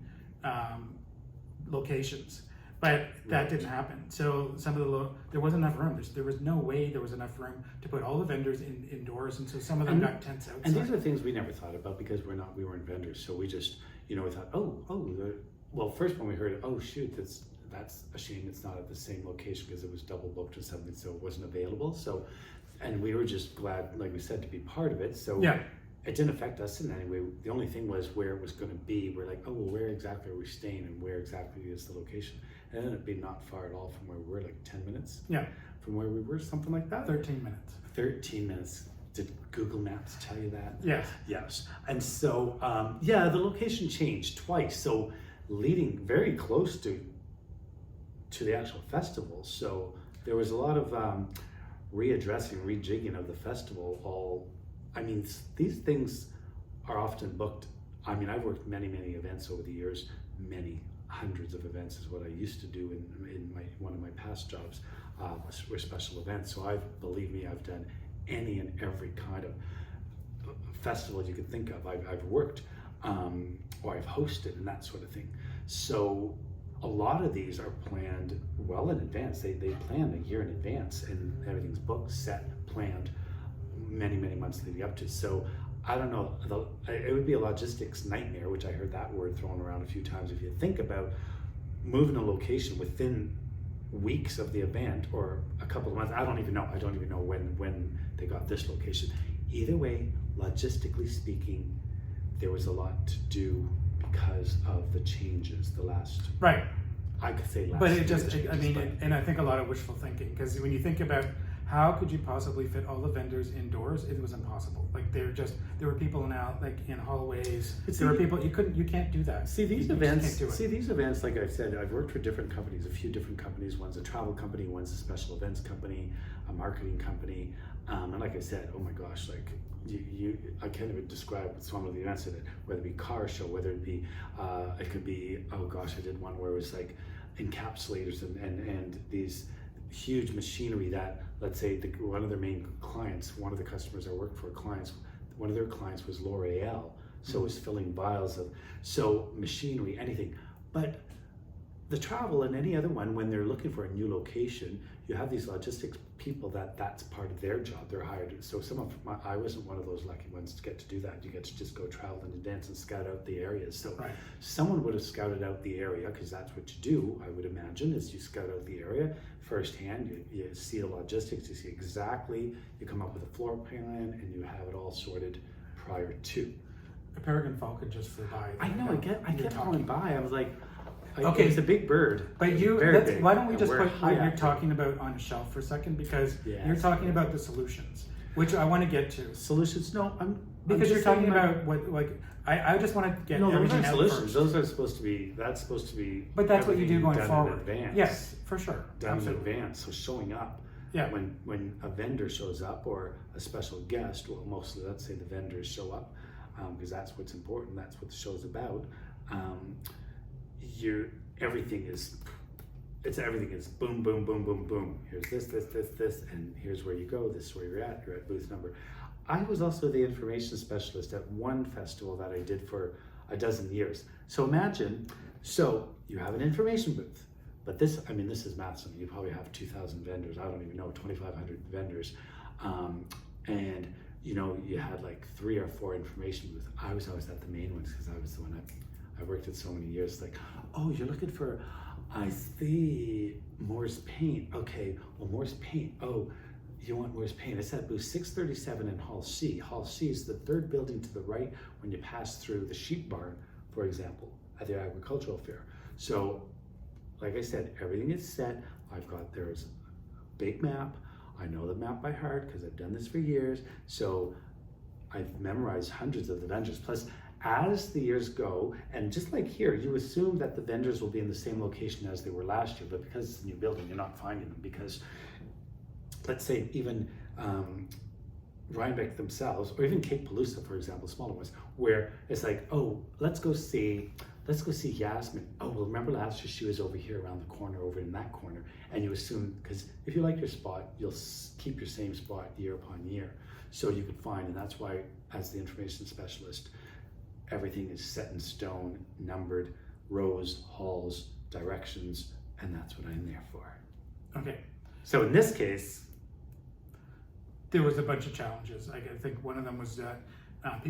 locations. But that didn't happen. So some of there wasn't enough room. There was no way there was enough room to put all the vendors indoors, and so some of them got tents outside. And these are things we never thought about because we weren't vendors. So we just we thought first when we heard it, oh shoot, that's a shame it's not at the same location because it was double booked or something, so it wasn't available. So, and we were just glad, like we said, to be part of it. So it didn't affect us in any way. The only thing was where it was going to be. We're like, oh well, where exactly are we staying, and where exactly is the location? And it ended up being not far at all from where we were, like 10 minutes. Yeah. From where we were, something like that. 13 minutes. 13 minutes. Did Google Maps tell you that? Yes. Yes. And so, the location changed twice. So leading very close to the actual festival. So there was a lot of readdressing, rejigging of the festival. These things are often booked. I've worked many events over the years. Many hundreds of events is what I used to do in one of my past jobs were special events. So believe me, I've done any and every kind of festival you could think of. I've worked or I've hosted and that sort of thing. So a lot of these are planned well in advance. They plan a year in advance, and everything's booked, set, planned many months leading up to. So I don't know, it would be a logistics nightmare, which I heard that word thrown around a few times. If you think about moving a location within weeks of the event or a couple of months, I don't even know when they got this location. Either way, logistically speaking, there was a lot to do because of the changes the last. Right. I could say last. But and I think a lot of wishful thinking, because when you think about how could you possibly fit all the vendors indoors, it was impossible. Like there were people in hallways. There were people you can't do that. See these events, like I said, I've worked for different companies, a few different companies. One's a travel company, one's a special events company, a marketing company. And like I said, oh my gosh, like I can't even describe some of the events in it, whether it be car show, whether it be, it could be, oh gosh, I did one where it was like encapsulators and these huge machinery that, let's say one of their main clients, one of the customers I worked for, one of their clients was L'Oreal, so it was filling vials of, so machinery, anything. But the travel and any other one, when they're looking for a new location, you have these logistics people that's part of their job. They're hired. So I wasn't one of those lucky ones to get to do that. You get to just go travel in advance and scout out the areas. So someone would have scouted out the area, because that's what you do, I would imagine, is you scout out the area firsthand. You see the logistics, you see exactly, you come up with a floor plan, and you have it all sorted prior to. A peregrine falcon just flew by. I know, I kept calling by. I was like, okay, it's a big bird. But big, why don't we just put what you're up talking about on a shelf for a second, because Yes. you're talking about the solutions, which I want to get to. Solutions? No, because you're talking about what, like, I just want to get everything out solutions. first. Those are supposed to be. That's supposed to be. But that's what you do going done forward. In advance. Yes, for sure. Done Absolutely. in advance. So showing up. Yeah. When a vendor shows up or a special guest, well, mostly let's say the vendors show up, because that's what's important. That's what the show's about. Everything is boom, boom, boom, boom, boom. Here's this, and here's where you go. This is where you're at. You're at booth number. I was also the information specialist at one festival that I did for a dozen years. So imagine, you have an information booth, but this is massive. You probably have 2,000 vendors. I don't even know, 2,500 vendors, and you had like 3 or 4 information booths. I was always at the main ones because I was the one I worked at so many years. Like, oh, you're looking for, I see, Morse paint. Okay, well, Morse paint. Oh, you want Morse paint? It's at booth 637 in Hall C. Hall C is the 3rd building to the right when you pass through the sheep barn, for example, at the agricultural fair. So, like I said, everything is set. There's a big map. I know the map by heart because I've done this for years. So I've memorized hundreds of the vendors. Plus, as the years go, and just like here, you assume that the vendors will be in the same location as they were last year, but because it's a new building, you're not finding them, because let's say even Rhinebeck themselves, or even Cape Palooza, for example, smaller ones, where it's like, oh, let's go see Yasmin. Oh, well, remember last year she was over here around the corner, over in that corner, and you assume, because if you like your spot, you'll keep your same spot year upon year, so you could find, and that's why, as the information specialist, everything is set in stone, numbered, rows, halls, directions, and that's what I'm there for. Okay. So in this case, there was a bunch of challenges. I think one of them was that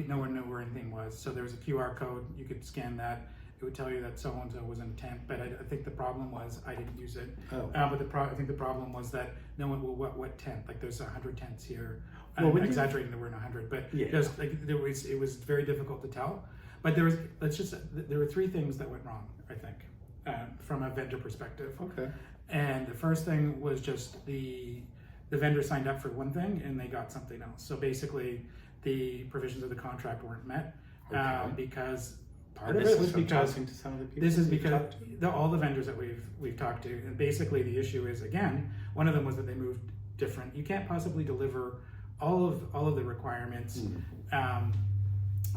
no one knew where anything was. So there was a QR code. You could scan that. It would tell you that so-and-so was in a tent. But I think the problem was I didn't use it. Oh. But I think the problem was that no one, well, what tent? Like there's 100 tents here. Well, I'm exaggerating, there weren't 100, but Yeah. just like it was very difficult to tell. But there were 3 things that went wrong, I think, from a vendor perspective. Okay. And the first thing was just the vendor signed up for one thing and they got something else. So basically, the provisions of the contract weren't met because part of it was because talking to some of the people. this is because all the vendors that we've talked to, and basically the issue is, again, one of them was that they moved different. You can't possibly deliver all of the requirements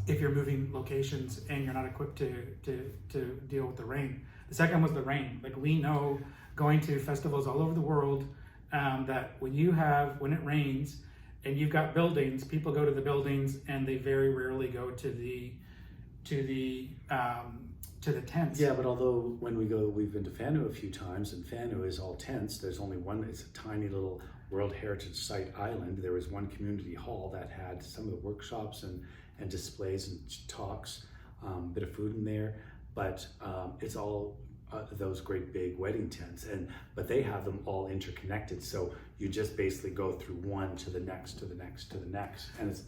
if you're moving locations and you're not equipped to deal with the rain. The second was the rain. Like, we know, going to festivals all over the world, that when it rains and you've got buildings, people go to the buildings and they very rarely go to the tents. Yeah, but although when we've been to Fanu a few times, and Fanu is all tents. There's only one. It's a tiny little World Heritage Site island. There was one community hall that had some of the workshops and displays and talks, a bit of food in there, but it's all those great big wedding tents, but they have them all interconnected, so you just basically go through one to the next to the next to the next, and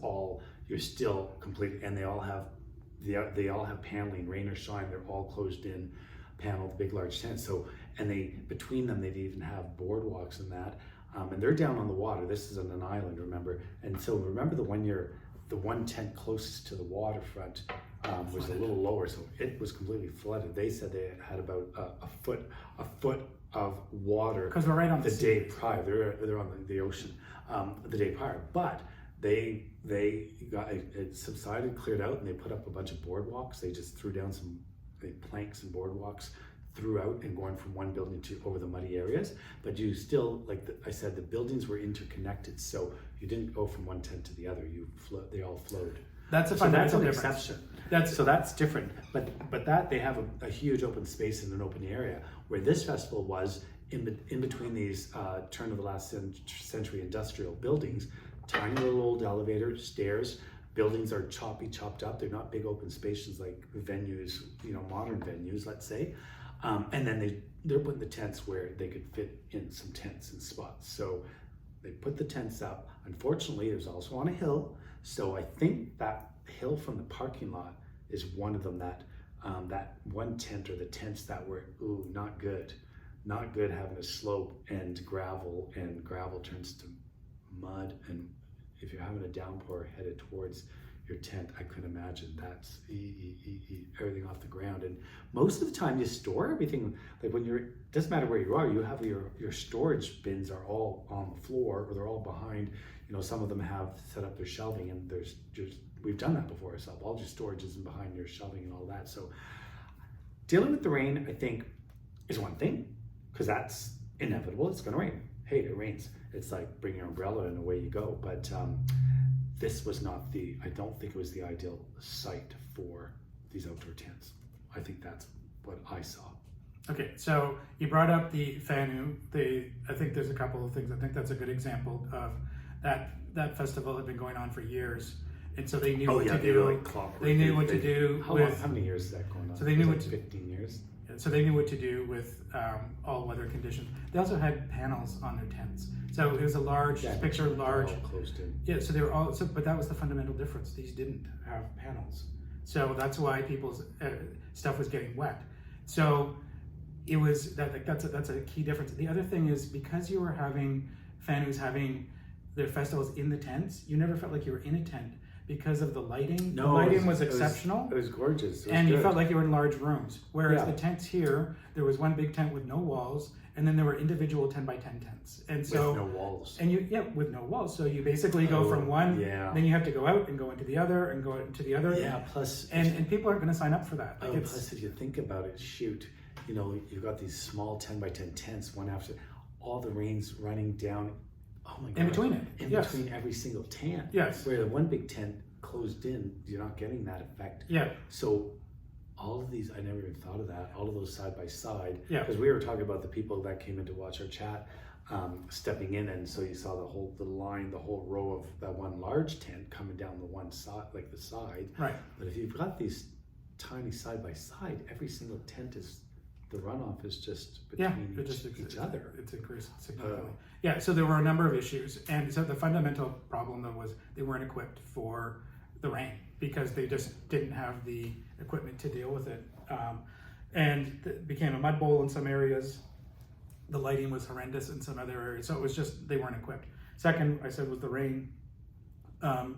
you're still complete, and they all have paneling, rain or shine. They're all closed in paneled big large tents, so, and between them they'd even have boardwalks and that, and they're down on the water. This is on an island, remember, and so remember the one tent closest to the waterfront was a little lower, so it was completely flooded. They said they had about a foot of water because we're right on the day prior. They're on the ocean the day prior, but they got it subsided, cleared out, and they put up a bunch of boardwalks. They just threw down some planks and boardwalks throughout and going from one building to over the muddy areas. But you still, like I said, the buildings were interconnected, so you didn't go from one tent to the other. They all flowed. That's an exception. That's different. But that they have a huge open space in an open area, Where this festival was in between these turn of the last century industrial buildings, tiny little old elevators, stairs. Buildings are chopped up. They're not big open spaces like venues, modern venues, let's say. And then they're putting the tents where they could fit in some tents and spots. So they put the tents up. Unfortunately, it was also on a hill. So I think that hill from the parking lot is one of them that one tent, or the tents that were, not good. Not good, having a slope and gravel turns to mud. And if you're having a downpour headed towards your tent, I couldn't imagine. That's everything off the ground. And most of the time you store everything, like when doesn't matter where you are, you have your storage bins are all on the floor, or they're all behind. Some of them have set up their shelving, and we've done that before ourselves. All your storage is behind your shelving and all that. So dealing with the rain, I think, is one thing, because that's inevitable. It's going to rain. Hey, it rains. It's like bring your umbrella and away you go. But this was not I don't think it was the ideal site for these outdoor tents. I think that's what I saw. Okay, so you brought up the Whānau. I think there's a couple of things. I think that's a good example of that festival had been going on for years. And so they knew what to do. They knew what to do. How many years is that going on? So they knew what 15 years. So they knew what to do with all weather conditions. They also had panels on their tents. So it was a large, large. All closed in. Yeah, so they were all, but that was the fundamental difference. These didn't have panels. So that's why people's stuff was getting wet. So it was, that's a key difference. The other thing is, because you were having Whānau's having their festivals in the tents, you never felt like you were in a tent because of the lighting. No, the lighting was exceptional. It was gorgeous. And you felt like you were in large rooms. Whereas the tents here, there was one big tent with no walls, and then there were individual 10 by 10 tents. And so with no walls. And with no walls. So you basically go from one, then you have to go out and go into the other and go into the other. Yeah, plus and people aren't going to sign up for that. Like plus if you think about it, you've got these small 10 by 10 tents, one after all the rain's running down. Oh my God. In between it. In between every single tent. Yes. Where the one big tent closed in, you're not getting that effect. Yeah. So all of these, I never even thought of that, all of those side by side. Yeah. Because we were talking about the people that came in to watch our chat, stepping in, and so you saw the whole row of that one large tent coming down the one side, like the side. Right. But if you've got these tiny side by side, every single tent the runoff is just between each other. It's increased significantly. So there were a number of issues. And so the fundamental problem, though, was they weren't equipped for the rain, because they just didn't have the equipment to deal with it. And it became a mud bowl in some areas. The lighting was horrendous in some other areas. So it was just, they weren't equipped. Second, I said, was the rain.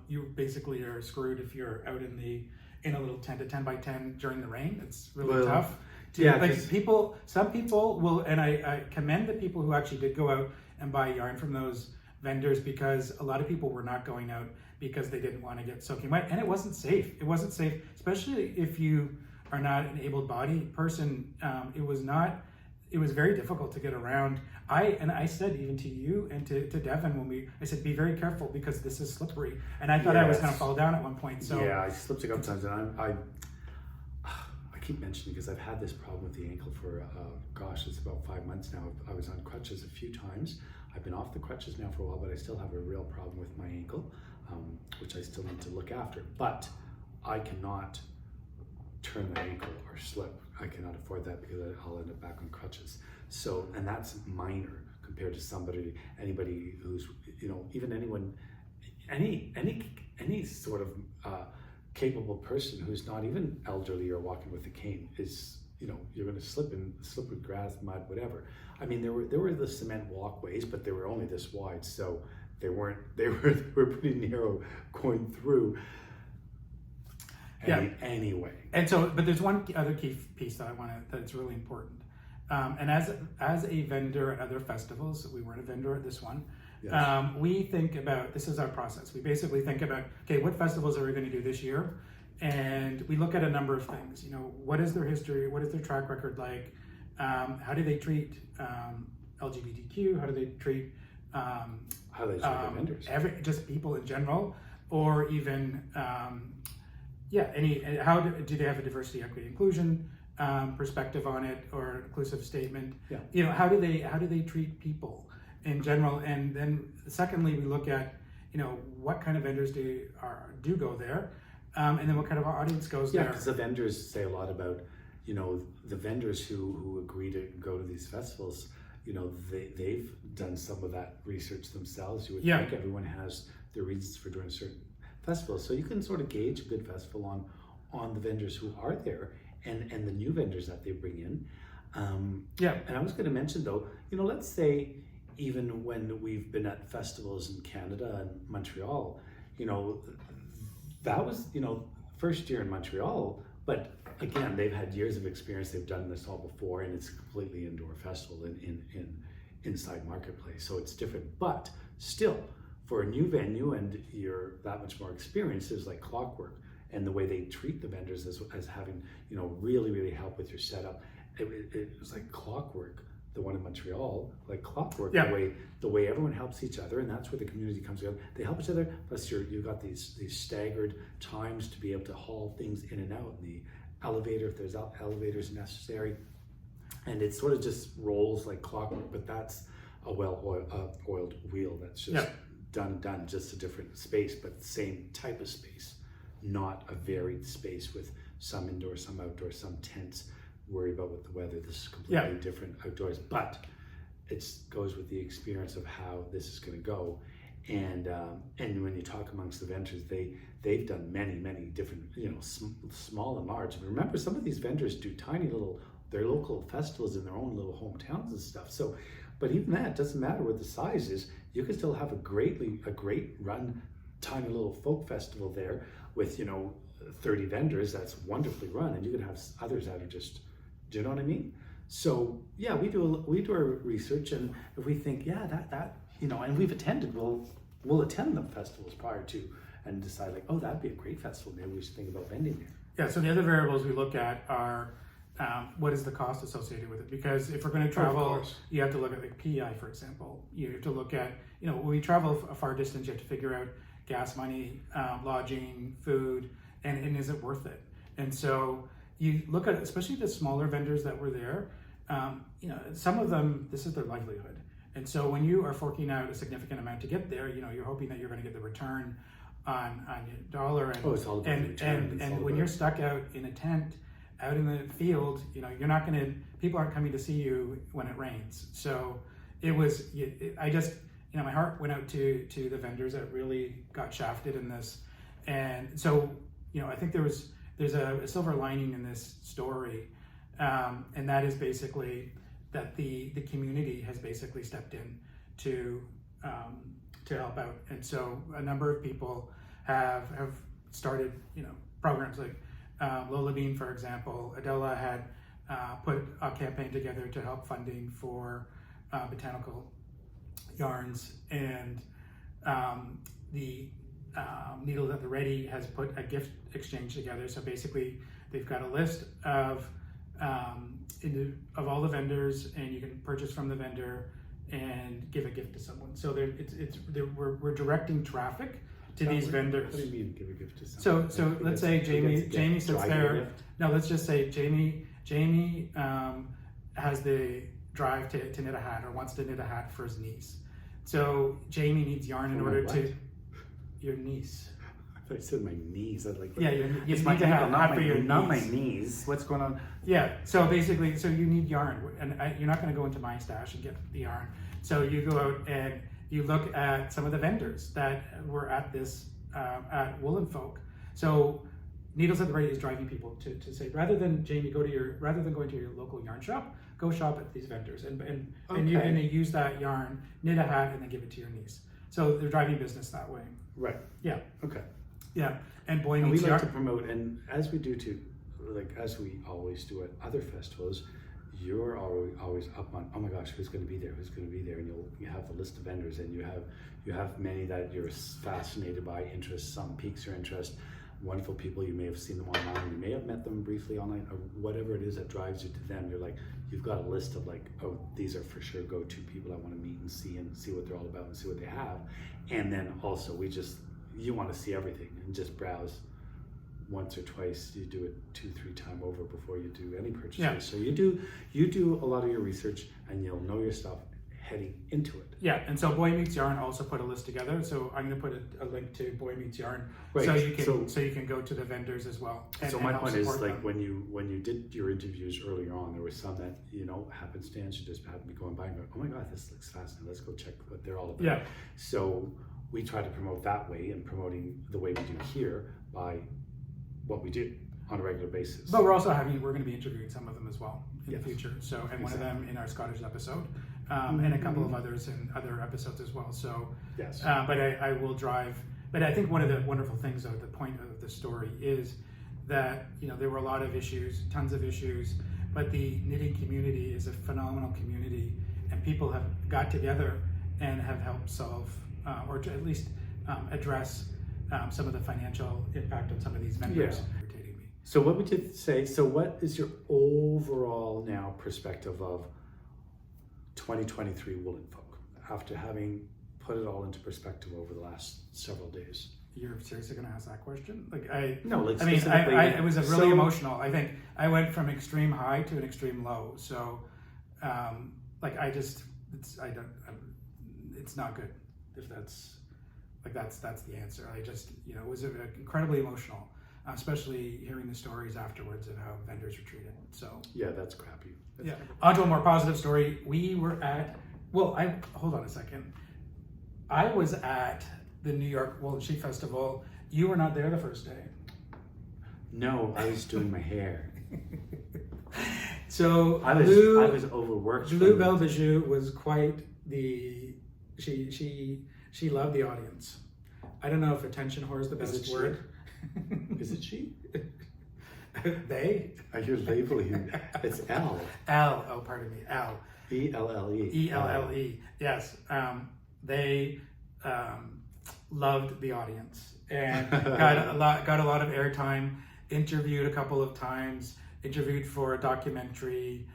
You basically are screwed if you're out in a little tent, a 10 by 10 during the rain. It's really tough. Some people will, and I commend the people who actually did go out and buy yarn from those vendors, because a lot of people were not going out because they didn't want to get soaking wet, and it wasn't safe. It wasn't safe, especially if you are not an able-bodied person. It was very difficult to get around. I said even to you and to Devin I said, be very careful, because this is slippery. And I thought I was going to fall down at one point. So yeah, I slipped a couple times, and I keep mentioning, because I've had this problem with the ankle for it's about 5 months now. I was on crutches a few times. I've been off the crutches now for a while, but I still have a real problem with my ankle, which I still need to look after. But I cannot turn my ankle or slip. I cannot afford that, because I'll end up back on crutches. So, and that's minor compared to anybody who's, even anyone, any sort of capable person who's not even elderly or walking with a cane is, you're going to slip in slippery grass, mud, whatever. I mean, there were the cement walkways, but they were only this wide, so they were pretty narrow going through. Anyway. And so, but there's one other key piece that's really important. And as a vendor at other festivals, we weren't a vendor at this one. Yes. We think about, this is our process. We basically think about, okay, what festivals are we going to do this year? And we look at a number of things. What is their history? What is their track record like? How do they treat LGBTQ? How do they treat how they treat their vendors? Just people in general, or even how do they have a diversity, equity, inclusion perspective on it or an inclusive statement. Yeah. You know, how do they treat people in general? And then secondly, we look at, you know, what kind of vendors do go there, and then what kind of audience goes Yeah, there. because the vendors say a lot about, you know, the vendors who agree to go to these festivals. You know, they've done some of that research themselves. You would think everyone has their reasons for doing certain festivals, so you can sort of gauge a good festival on the vendors who are there and the new vendors that they bring in. And I was going to mention though, you know, let's say even when we've been at festivals in Canada and Montreal, you know, that was, you know, first year in Montreal, but again, they've had years of experience. They've done this all before, and it's a completely indoor festival in inside marketplace, so it's different. But still, for a new venue and you're that much more experienced, it's like clockwork. And the way they treat the vendors as having, you know, really help with your setup. It was like clockwork. The one in Montreal, like clockwork. The way everyone helps each other, and that's where the community comes together. They help each other. Plus, you've got these staggered times to be able to haul things in and out. In the elevator, if there's elevators necessary, and it sort of just rolls like clockwork. But that's a oiled wheel. That's just done. Just a different space, but the same type of space. Not a varied space with some indoor, some outdoor, some tents. Worry about with the weather. This is completely different outdoors, but it goes with the experience of how this is going to go. And when you talk amongst the vendors, they've done many different, you know, small and large. And remember, some of these vendors do tiny little their local festivals in their own little hometowns and stuff. So, but even that doesn't matter what the size is. You can still have a great run, tiny little folk festival there with, you know, 30 vendors. That's wonderfully run, and you can have others that are just. Do you know what I mean? So yeah, we do our research, and if we think that you know, and we've attended, we'll attend the festivals prior to and decide like, oh, that'd be a great festival. Maybe we should think about vending there. Yeah. So the other variables we look at are what is the cost associated with it? Because if we're going to travel, you have to look at like PEI, for example. You have to look at, you know, when we travel a far distance, you have to figure out gas money, lodging, food, and is it worth it? And so you look at, especially the smaller vendors that were there, you know, some of them, this is their livelihood. And so when you are forking out a significant amount to get there, you know, you're hoping that you're going to get the return on your dollar. And, it's all about the return. And when you're stuck out in a tent, out in the field, you know, you're not going to, people aren't coming to see you when it rains. So it was, I just, you know, my heart went out to the vendors that really got shafted in this. And so, you know, I think there's a silver lining in this story, and that is basically that the community has basically stepped in to help out. And so a number of people have started, you know, programs like Lola Bean, for example. Adela had put a campaign together to help funding for botanical yarns, and the Needles at the Ready has put a gift exchange together. So basically, they've got a list of all the vendors, and you can purchase from the vendor and give a gift to someone. So we're directing traffic to these vendors. What do you mean, give a gift to someone? So let's say Jamie sits there. No, let's just say Jamie has the drive to knit a hat, or wants to knit a hat for his niece. So Jamie needs yarn in order to. Your niece. I thought you said my knees. I was like, yeah, you need to have a hat for your niece. Not my knees. What's going on? Yeah. So basically, you need yarn, and you're not going to go into my stash and get the yarn. So you go out and you look at some of the vendors that were at this at Woolen Folk. So Needles at the Ready is driving people to say, rather than Jamie going to your local yarn shop, go shop at these vendors, and you're going to use that yarn, knit a hat, and then give it to your niece. So they're driving business that way. Right. Yeah. Okay. Yeah. And boy, we like to promote, and as we do as we always do at other festivals, you're always up on, oh my gosh, who's going to be there? Who's going to be there? And you have the list of vendors, and you have many that you're fascinated by, interest. Some piques your interest. Wonderful people, you may have seen them online, you may have met them briefly online, or whatever it is that drives you to them. You're like, you've got a list of like, oh, these are for sure go-to people I want to meet and see what they're all about and see what they have. And then also you want to see everything and just browse once or twice. You do it 2-3 times over before you do any purchases. Yeah. So you do a lot of your research, and you'll know your stuff heading into it. Yeah, and so Boy Meets Yarn also put a list together. So I'm going to put a link to Boy Meets Yarn, Right. so you can go to the vendors as well. So and my help point is, support like, them. when you did your interviews earlier on, there was some that, you know, happenstance, you just happened to be going by and go, oh my God, this looks fascinating. Let's go check what they're all about. Yeah. So we try to promote that way, and promoting the way we do here by what we do on a regular basis. But we're going to be interviewing some of them as well in Yes. the future. So, and one of Exactly. them in our Scottish episode, and a couple of others in other episodes as well. So, Yes. But I will drive. But I think one of the wonderful things, though, the point of the story is that, you know, there were a lot of issues, tons of issues, but the knitting community is a phenomenal community, and people have got together and have helped solve, or to at least address some of the financial impact on some of these vendors. Yeah. Irritating me. So what would you say, so what is your overall now perspective of 2023 Woolen Folk, after having put it all into perspective over the last several days? You're seriously going to ask that question? No, like I mean, specifically- it was a really so- emotional. I think I went from extreme high to an extreme low. So, it's not good. If that's the answer. I just, you know, it was incredibly emotional, especially hearing the stories afterwards of how vendors were treated. So Yeah, that's crappy. yeah. On to a more positive story. We were at, hold on a second. I was at the New York Woolen Sheep Festival. You were not there the first day. No, I was doing my hair. So I was overworked. Bluebell Bijou was quite the, she loved the audience. I don't know if attention whore is the best word. Is it she? They? You're labeling. It's L. L. Oh, pardon me. L. E-L-L-E. E-L-L-E. Yes. They loved the audience and got a lot of airtime. Interviewed a couple of times. Interviewed for a documentary.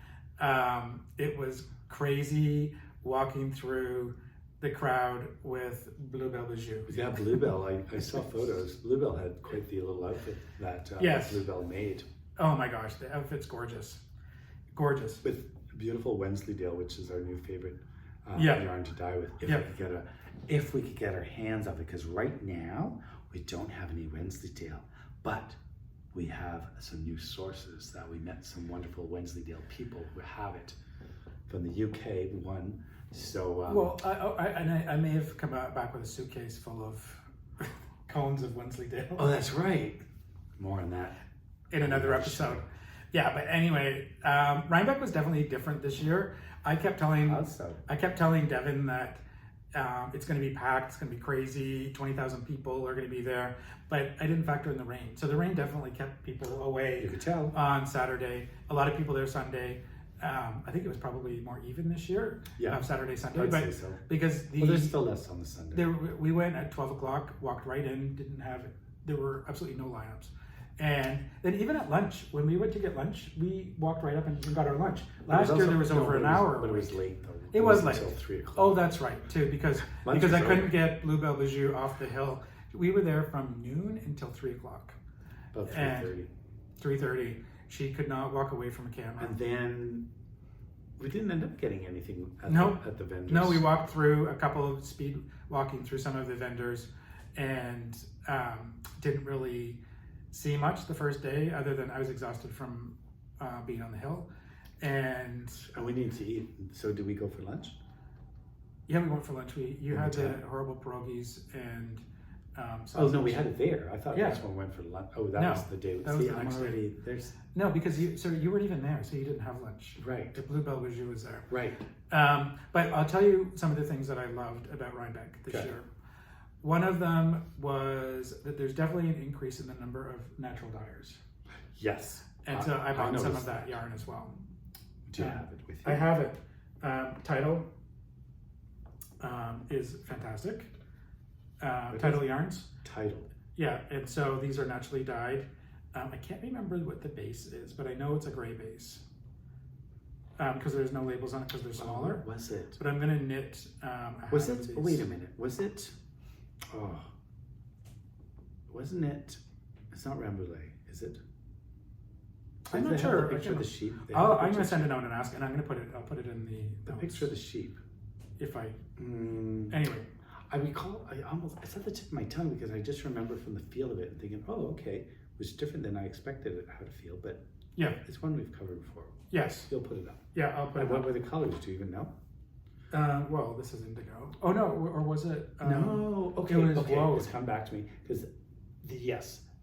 It was crazy walking through the crowd with Bluebell Bijou. Yeah, Bluebell. I saw photos. Bluebell had quite the little outfit that Yes. Bluebell made. Oh my gosh, the outfit's gorgeous. Gorgeous. With beautiful Wensleydale, which is our new favorite yarn to dye with. If we could get our hands on it, because right now we don't have any Wensleydale, but we have some new sources that we met some wonderful Wensleydale people who have it from the UK. One. So I may have come back with a suitcase full of cones of Wensleydale. Oh, that's right. More on that in another episode. Yeah, but anyway, Rhinebeck was definitely different this year. I kept telling Devin that it's going to be packed, it's going to be crazy, 20,000 people are going to be there, but I didn't factor in the rain. So the rain definitely kept people away. You could tell. On Saturday. A lot of people there Sunday. I think it was probably more even this year. Yeah. Saturday, Sunday. I'd say so. Because there's still less on the Sunday. We went at 12 o'clock, walked right in, there were absolutely no lineups. And then even at lunch, when we went to get lunch, we walked right up and got our lunch. Last year there was over an hour. But it was late though. It was late. Until 3 o'clock. Oh, that's right, too, because I couldn't over. get Bluebell Bijou off the hill. We were there from noon until 3 o'clock. About 3:30. 3:30. She could not walk away from a camera. And then we didn't end up getting anything at the vendors. No, we walked through a couple of walking through some of the vendors and didn't really see much the first day, other than I was exhausted from being on the hill. And we need to eat. So did we go for lunch? Yeah, we went for lunch. You had the horrible pierogies and oh no, we had it there. I thought Yeah. that's when we went for lunch. Oh, that was the day. That was the next day. No, because you weren't even there, so you didn't have lunch. Right. The Bluebell Bijou was there. Right. But I'll tell you some of the things that I loved about Rhinebeck this year. One of them was that there's definitely an increase in the number of natural dyers. Yes. And so I bought some of that yarn as well. Do you have it with you? I have it. Tidal is fantastic. Tidal Yarns. Tidal. Yeah, and so these are naturally dyed. I can't remember what the base is, but I know it's a gray base. Because there's no labels on it because they're smaller. What was it? But I'm going to knit was it? Wait a minute. Was it? Oh. Wasn't it? It's not Rambouillet, is it? I'm They not have sure. the picture of the sheep. They I'm have the going to picture- send a note and ask, and I'm going to I'll put it in the notes. picture of the sheep. If I, anyway. I recall, it's at the tip of my tongue because I just remember from the feel of it and thinking, oh, okay, it was different than I expected it how to feel, but yeah, it's one we've covered before. Yes. You'll put it up. Yeah, I'll put it What up. were the colors? Do you even know? Well, this is indigo. Oh no, or was it? No. Okay. It was okay. woad. It's come back to me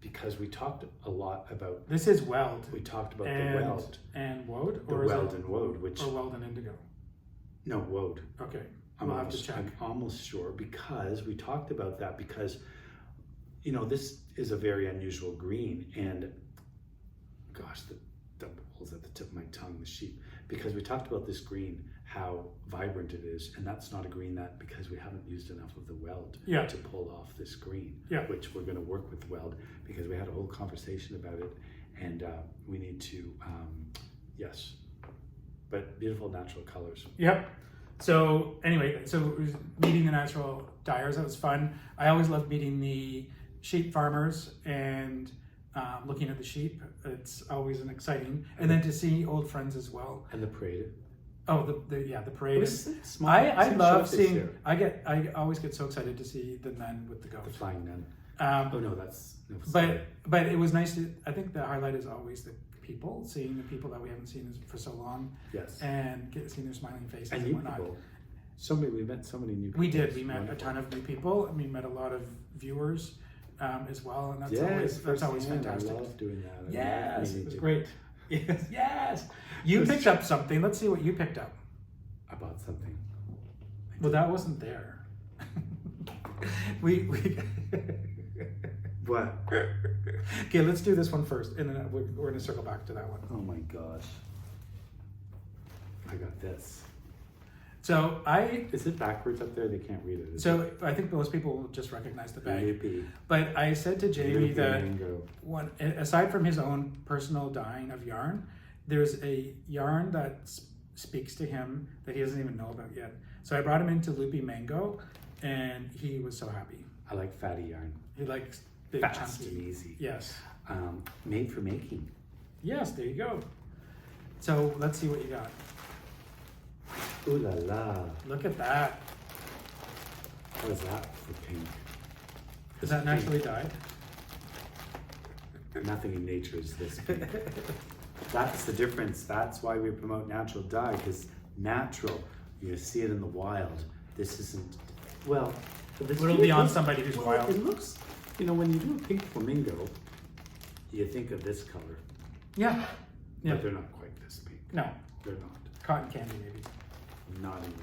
because we talked a lot about. This is weld. We talked about and, the weld. and woad, The or is weld it, and woad, which or weld and indigo. no woad. Okay, I'm we'll have to check. I'm almost sure because we talked about that because, you know, this is a very unusual green and, gosh, the holes at the tip of my tongue, the sheep, because we talked about this green, how vibrant it is, and that's not a green that because we haven't used enough of the weld to pull off this green, which we're going to work with weld because we had a whole conversation about it, and we need to, yes, but beautiful natural colors. Yep. So anyway, so it was meeting the natural dyers, that was fun. I always love meeting the sheep farmers and looking at the sheep. It's always an exciting, and then to see old friends as well. And the parade. Oh, the parade. Small, I love seeing. Year. I always get so excited to see the nun with the goat. The flying nun. Oh no, that's. No, but it was nice to. I think the highlight is always the people, seeing the people that we haven't seen for so long. Yes. And seeing their smiling faces and and new whatnot. people. We met so many new people. We did. We met a ton of new people. We met a lot of viewers as well, and that's always fantastic. I love doing that. Yes, it was great. Yes, yes. You picked up something. Let's see what you picked up. I bought something. Well, that wasn't there. we What? Okay, let's do this one first, and then we're going to circle back to that one. Oh my gosh. I got this. So Is it backwards up there? They can't read it. So I think most people will just recognize the bag. Loopy. But I said to Jamie Loopy that Mango. aside from his own personal dyeing of yarn, there's a yarn that speaks to him that he doesn't even know about yet. So I brought him into Loopy Mango, and he was so happy. I like fatty yarn. He likes big, fast chunky. and easy. Yes. Made for making. Yes, there you go. So let's see what you got. Ooh la la. Look at that. What is that for pink? Is that naturally dyed? Nothing in nature is this pink. That's the difference. That's why we promote natural dye, because natural, you see it in the wild. This isn't, well, It'll be on somebody who's wild. It looks, you know, when you do a pink flamingo, you think of this color. Yeah. But they're not quite this pink. No. They're not. Cotton candy, maybe. Not even,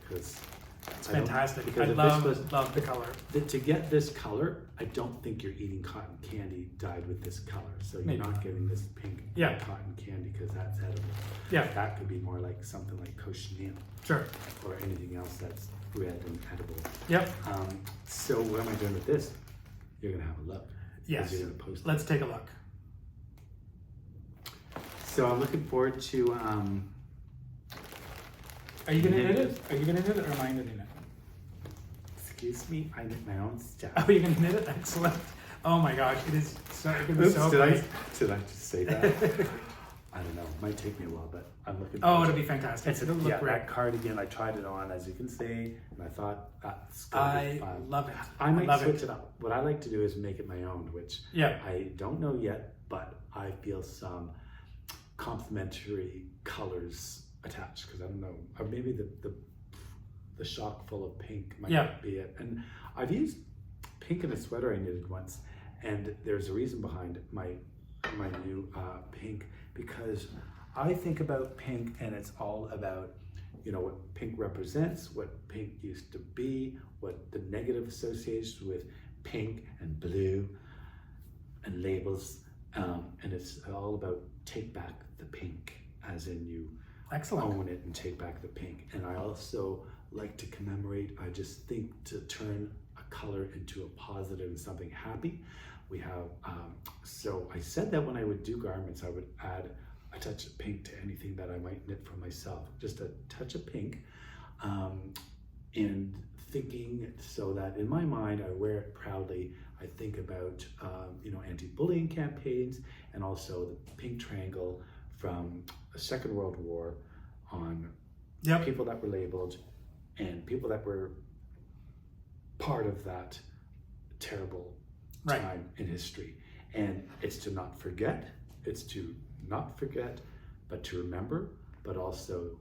because it's fantastic. I love the color. To get this color, I don't think you're eating cotton candy dyed with this color. So you're not getting this pink cotton candy because that's edible. Yeah. That could be more like something like cochineal. Sure. Or anything else that's red and edible. Yep. So what am I doing with this? You're gonna have a look. Yes. You're gonna post Let's take a look. So I'm looking forward to. Are you gonna knit it? Are you gonna knit it, or am I knitting it? Excuse me, I knit my own stuff. Oh, you're gonna knit it? Excellent. Oh my gosh, it is so. It could be so great. Did I just say that? I don't know. It might take me a while, but I'm looking. Oh, it'll be fantastic. It'll look great. That cardigan, I tried it on, as you can see, and I thought that's I love it. I might switch it up. What I like to do is make it my own, which I don't know yet, but I feel some complementary colors attached because I don't know, or maybe the shock full of pink might be it. And I've used pink in a sweater I knitted once, and there's a reason behind my new pink, because I think about pink and it's all about, you know, what pink represents, what pink used to be, what the negative associations with pink and blue and labels, and it's all about take back the pink, as in you own it and take back the pink. And I also like to commemorate, I just think to turn a color into a positive and something happy. We have, so I said that when I would do garments, I would add a touch of pink to anything that I might knit for myself, just a touch of pink, and thinking so that in my mind I wear it proudly. I think about anti-bullying campaigns and also the pink triangle from the Second World War on people that were labeled and people that were part of that terrible time in history. And it's to not forget, but to remember, but also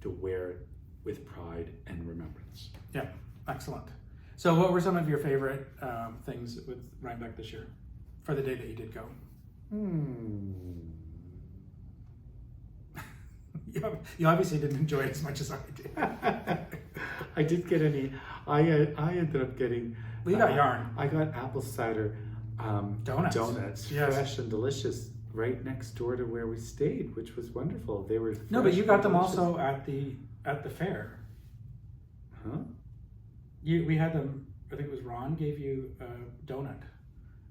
to wear it with pride and remembrance. Yeah, excellent. So what were some of your favorite things with Rhinebeck this year for the day that you did go? You obviously didn't enjoy it as much as I did. I did get I ended up getting... Well, you got yarn. I got apple cider donuts, fresh and delicious, right next door to where we stayed, which was wonderful. They were No, but you got them also at the fair. Huh? We had them. I think it was Ron gave you a donut.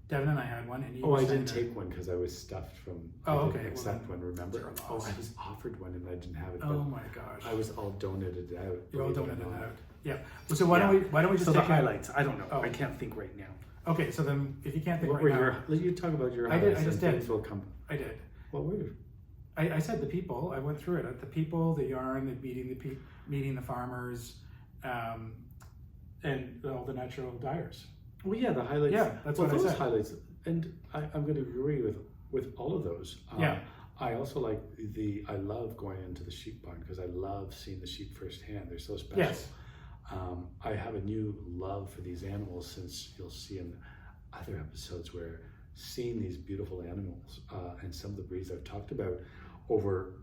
Devin and I had one, and I didn't take one because I was stuffed from. Oh, I didn't accept one. Remember? I was offered one and I didn't have it. Oh my gosh! I was all donated out. You're all donated out. Yeah. So why don't we just take the highlights? I don't know. I can't think right now. Okay, so then if you can't think what right now, you talk about your I highlights. did. I just did. Will come. I did. What were? I said the people. I went through it. The people, the yarn, the meeting the farmers, and all the natural dyers. Well, yeah, the highlights. Yeah, that's what I said. Highlights, and I'm going to agree with all of those. I also like I love going into the sheep barn because I love seeing the sheep firsthand. They're so special. Yes. I have a new love for these animals, since you'll see in other episodes where seeing these beautiful animals and some of the breeds I've talked about over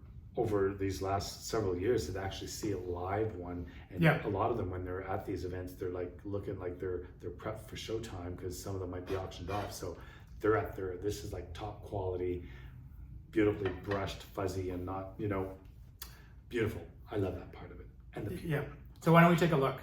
these last several years, to actually see a live one. And a lot of them, when they're at these events, they're like looking like they're prepped for showtime, because some of them might be auctioned off. So they're at this is like top quality, beautifully brushed, fuzzy, and not, beautiful. I love that part of it. And the people. Yeah. So why don't we take a look?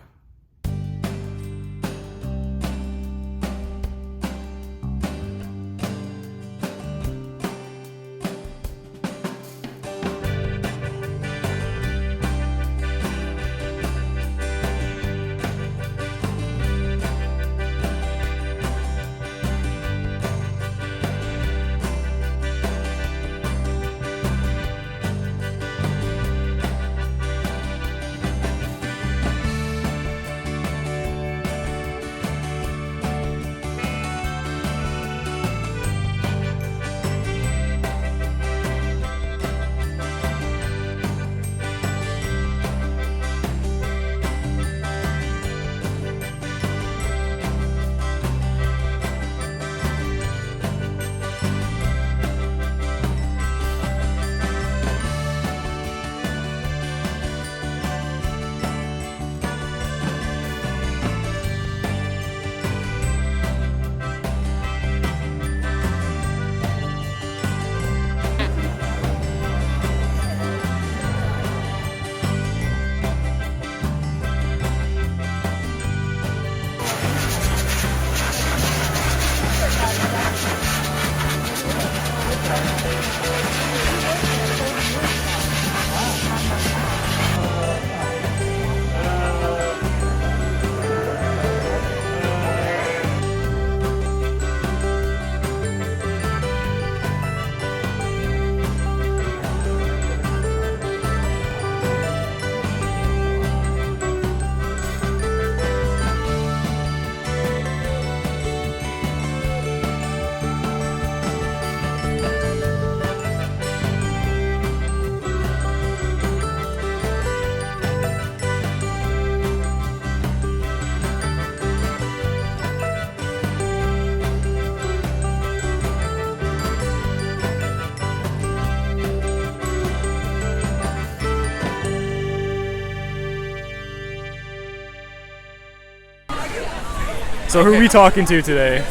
So who are we talking to today?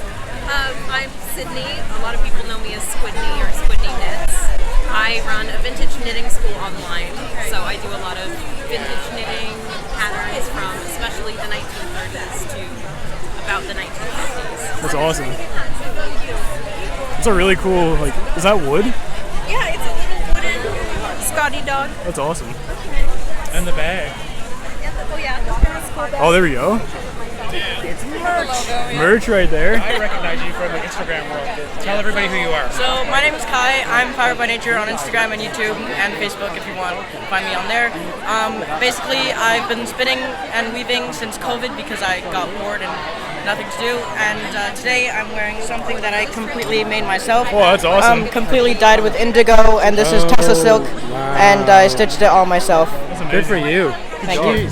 I'm Sydney. A lot of people know me as Squidney or Squidney Knits. I run a vintage knitting school online, so I do a lot of vintage knitting patterns from especially the 1930s to about the 1950s. That's awesome. It's a really cool, is that wood? Yeah, it's a little wooden Scotty dog. That's awesome. And the bag. Oh yeah, Oh, there we go. It's merch. Merch right there. I recognize you from the Instagram world. Tell everybody who you are. So my name is Kai. I'm Fiber by Nature on Instagram and YouTube and Facebook if you want to find me on there. Basically, I've been spinning and weaving since COVID because I got bored and nothing to do. And today I'm wearing something that I completely made myself. Oh, that's awesome. Completely dyed with indigo, and this is Tessa silk, and I stitched it all myself. That's amazing. Good for you. Thank you.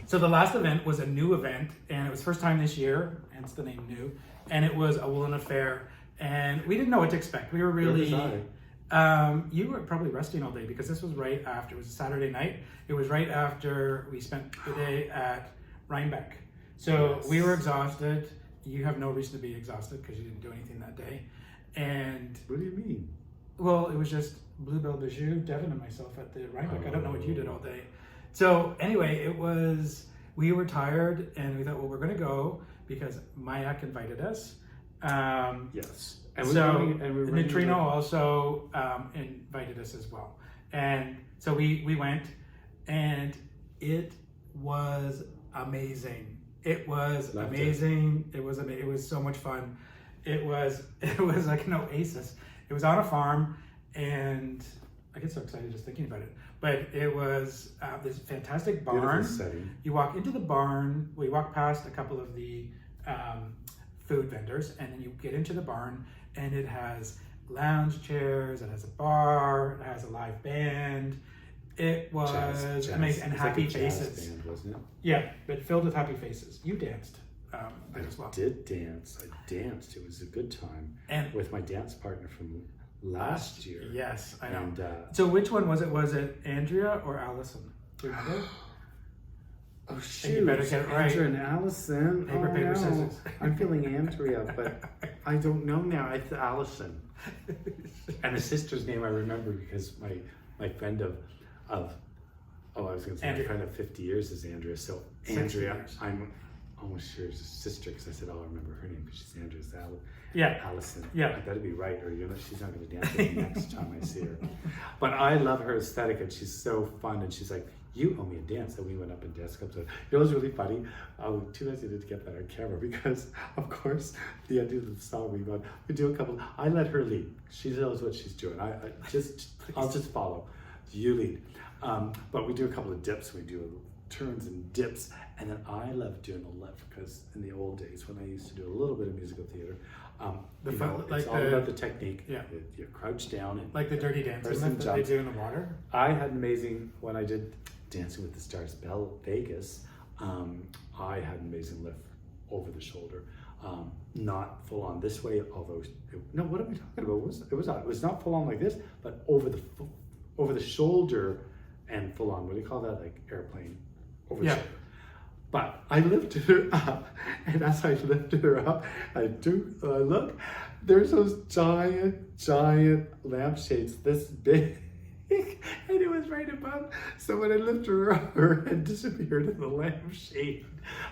So the last event was a new event, and it was first time this year, hence the name new, and it was a Woolen Affair, and we didn't know what to expect. We were really, you were probably resting all day because this was right after, it was a Saturday night, it was right after we spent the day at Rhinebeck. So Yes. we were exhausted. You have no reason to be exhausted because you didn't do anything that day. And what do you mean? Well, it was just Bluebell Bijou, Devin and myself at the Rhinebeck. I don't know what you did all day. So anyway, we were tired and we thought, well, we're going to go because Mayak invited us. Yes. And Neutrino also invited us as well. And so we went, and it was amazing. It was amazing. It was so much fun. It was like an oasis. It was on a farm, and I get so excited just thinking about it. But it was this fantastic barn. You walk into the barn. We walk past a couple of the food vendors, and then you get into the barn, and it has lounge chairs. It has a bar. It has a live band. It was amazing, and happy faces. Band, wasn't it? Yeah, but filled with happy faces. You danced there as well. I did dance. I danced. It was a good time. And with my dance partner from last year. Yes, I know. And, so which one was it? Was it Andrea or Allison? Do you remember? Oh shoot! And you better get it right. Andrea and Allison. Paper, scissors. I'm feeling Andrea, but I don't know now. It's Allison. And the sister's name I remember because my friend I was going to say Andrea. my friend of 50 years is Andrea. So Andrea, I'm almost sure is a sister because I said, I'll remember her name because she's Andrea's Allison. Yeah. I better be right, or she's not going to dance with me next time I see her. But I love her aesthetic, and she's so fun. And she's like, "You owe me a dance." So we went up and danced a couple times. It was really funny. Too bad I didn't get that on camera because, of course, the end of the song we do a couple. I let her lead. She knows what she's doing. I'll just follow. You lead. But we do a couple of dips. We do turns and dips, and then I love doing a lift because in the old days when I used to do a little bit of musical theater, it's all about the technique. Yeah, you crouch down and like the Dirty Dancing that they do in the water. I had an amazing when I did Dancing with the Stars Vegas. I had an amazing lift over the shoulder, not full on this way. Although no, what am I talking about? It was not full on like this, but over the shoulder and full on. What do you call that? Like airplane over the shoulder. But I lifted her up, and as I lifted her up, I look, there's those giant lampshades this big And it was right above. So when I lifted her up, her head disappeared in the lampshade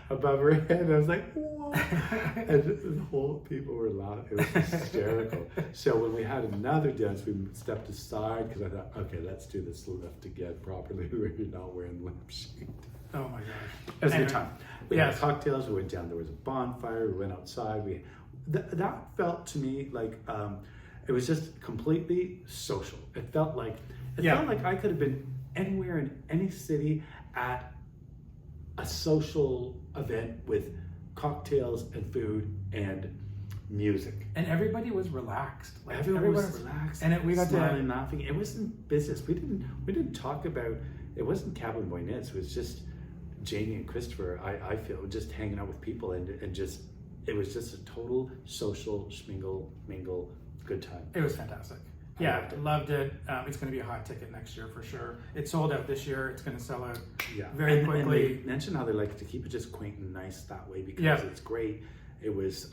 above her head. I was like, whoa. And the whole people were laughing. It was hysterical. So when we had another dance, we stepped aside because I thought, okay, let's do this lift again properly where you're not wearing the lampshade. Oh my gosh. It was a good time. We Yes. had cocktails, we went down, there was a bonfire, we went outside. That felt to me like it was just completely social. It felt like I could have been anywhere in any city at a social event with cocktails and food and music. And everybody was relaxed. Like Everyone was relaxed, and we got smiling, laughing. It wasn't business. We didn't talk about. It wasn't Cabin Boy Knits. It was just Jamie and Christopher. I feel just hanging out with people and just it was just a total social mingle good time. It was fantastic. Yeah, loved it. It's going to be a hot ticket next year for sure. It sold out this year. It's going to sell out very quickly. And they mentioned how they like to keep it just quaint and nice that way because it's great. It was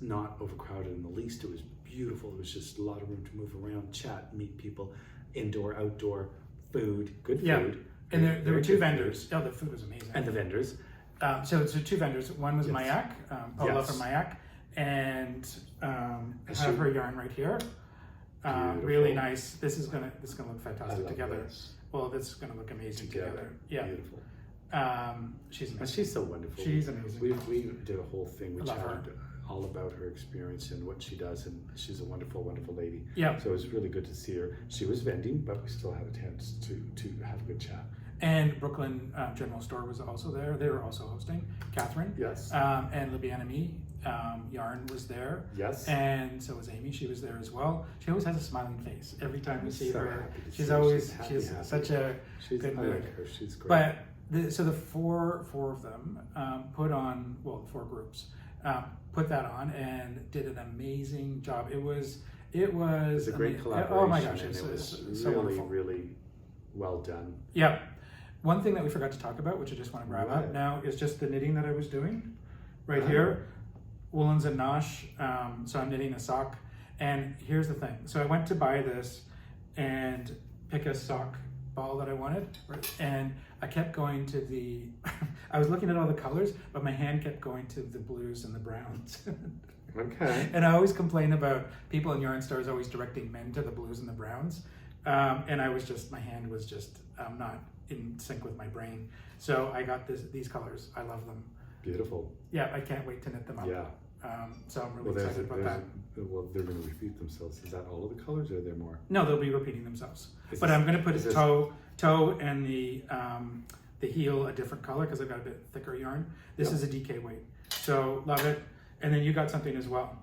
not overcrowded in the least. It was beautiful. It was just a lot of room to move around, chat, meet people, indoor, outdoor, food, good food. Yeah, and there were two vendors. Oh, the food was amazing. And the vendors. So two vendors. One was Mayak, Paula from Mayak, and I have her yarn right here. Really nice. This is gonna look fantastic together. This. Well, this is gonna look amazing together. Yeah, beautiful. She's amazing. And she's so wonderful. She's amazing. We did a whole thing which I love her. had all about her experience and what she does, and she's a wonderful, wonderful lady. Yeah. So it was really good to see her. She was vending, but we still had a chance to have a good chat. And Brooklyn General Store was also there. They were also hosting. Catherine. Yes. And Libby Enemy Yarn was there. Yes. And so was Amy. She was there as well. She always has a smiling face every time we see so her. happy to She's see her. always Happy. such a good I mood. like her. She's great. But the four of them put on, well, 4 groups put that on and did an amazing job. It was a great collaboration. Oh my gosh, and it was was so really, wonderful. really well done. Yeah. One thing that we forgot to talk about, which I just want to grab up now, is just the knitting that I was doing right here. Woolens and Nosh. So I'm knitting a sock. And here's the thing. So I went to buy this and pick a sock ball that I wanted. And I kept going to the, I was looking at all the colors, but my hand kept going to the blues and the browns. Okay. And I always complain about people in yarn stores always directing men to the blues and the browns. And I was just, my hand was just not in sync with my brain. So I got these colors. I love them. Beautiful. Yeah, I can't wait to knit them up. Yeah. So I'm really excited about that. Well, they're going to repeat themselves. Is that all of the colors, or are there more? No, they'll be repeating themselves. But I'm going to put a toe and the heel a different color because I've got a bit thicker yarn. This is a DK weight. So love it. And then you got something as well.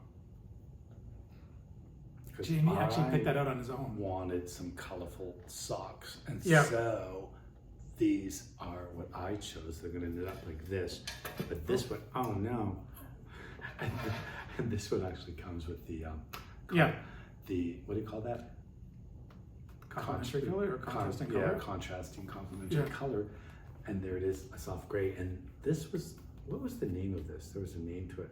Jamie actually picked that out on his own. Wanted some colorful socks, and Yeah. so these are what I chose. They're going to knit up like this, but this one, oh no, and this one actually comes with the the what do you call that? Complementary color or contrasting color? Yeah, contrasting complementary color, and there it is, a soft gray. And this was, what was the name of this? There was a name to it,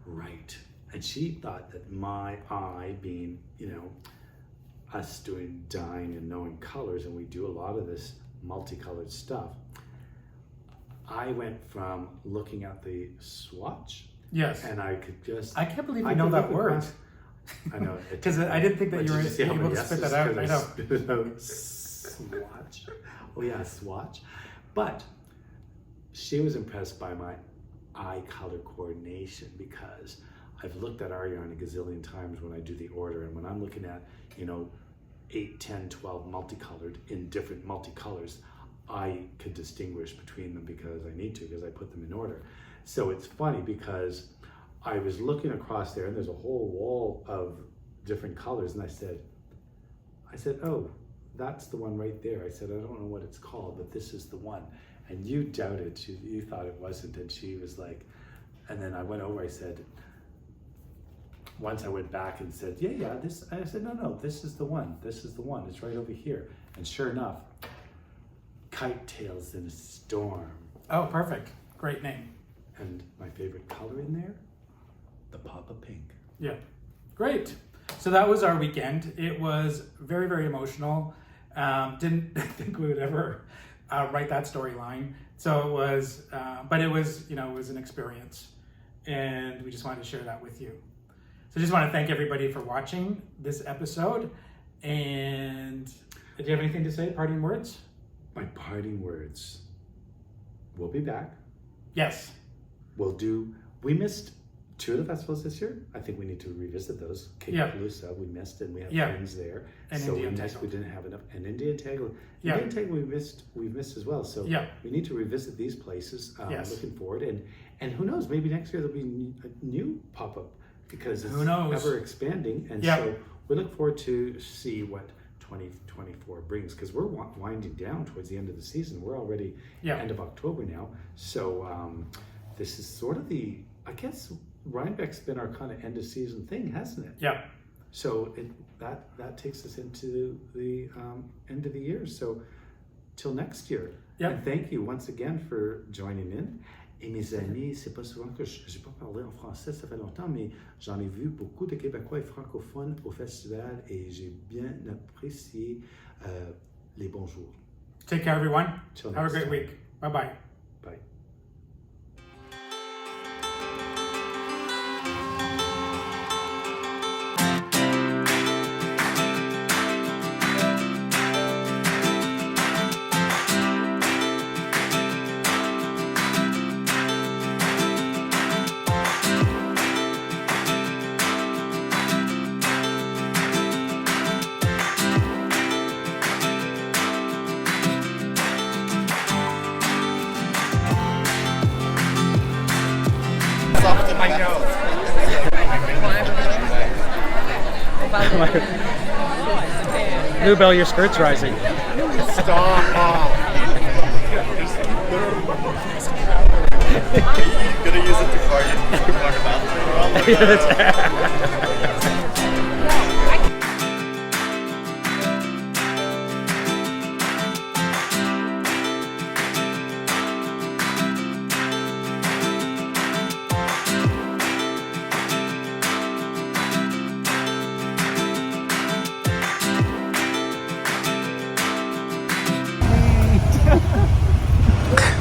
right? And she thought that my eye being, us doing dyeing and knowing colors, and we do a lot of this multicolored stuff. I went from looking at the swatch. Yes. And I could just. I can't believe you know that word. I know. Because I didn't think that you were able to spit that out. I know. Swatch. Oh yeah, swatch. But she was impressed by my eye color coordination because I've looked at our yarn a gazillion times when I do the order, and when I'm looking at, 8, 10, 12 multicolored in different multicolors, I could distinguish between them because I need to, because I put them in order. So it's funny because I was looking across there and there's a whole wall of different colors, and I said, oh, that's the one right there. I said, I don't know what it's called, but this is the one. And you doubted, you thought it wasn't, and she was like, and then I went over, I said, once I went back and said, yeah, this, I said, no, this is the one, it's right over here. And sure enough, Kite Tails in a Storm. Oh, perfect, great name. And my favorite color in there, the Papa Pink. Yeah, great. So that was our weekend. It was very, very emotional. Didn't think we would ever write that storyline. So it was, but it was, you know, it was an experience, and we just wanted to share that with you. So I just want to thank everybody for watching this episode. And do you have anything to say? Parting words? My parting words. We'll be back. Yes. We missed 2 of the festivals this year. I think we need to revisit those. Palooza, we missed, and we have things there. And so Indian we didn't have enough. And Indian Tangle. Yeah. Indian Tangle we've missed as well. So we need to revisit these places. Looking forward. And who knows, maybe next year there'll be a new pop-up because it's ever expanding. And so we look forward to see what 2024 brings, because we're winding down towards the end of the season. We're already end of October now. So this is sort of I guess Rhinebeck's been our kind of end of season thing, hasn't it? Yeah. So that takes us into the end of the year. So till next year. Yeah. And thank you once again for joining in. Et mes amis, c'est pas souvent que je n'ai pas parlé en français, ça fait longtemps, mais j'en ai vu beaucoup de Québécois et francophones au festival et j'ai bien apprécié les bons jours. Take care, everyone. Till Have a next great time. week. Bye-bye. Bye. Soft in my nose. Bluebell, your skirt's rising. Stop. Gonna use it to fart about.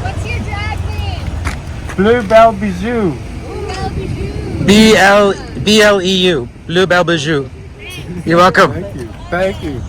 What's your drag name? Bluebell Bijou. Bluebell Bijou. BLEU. Bluebell Bijou. You're welcome. Thank you.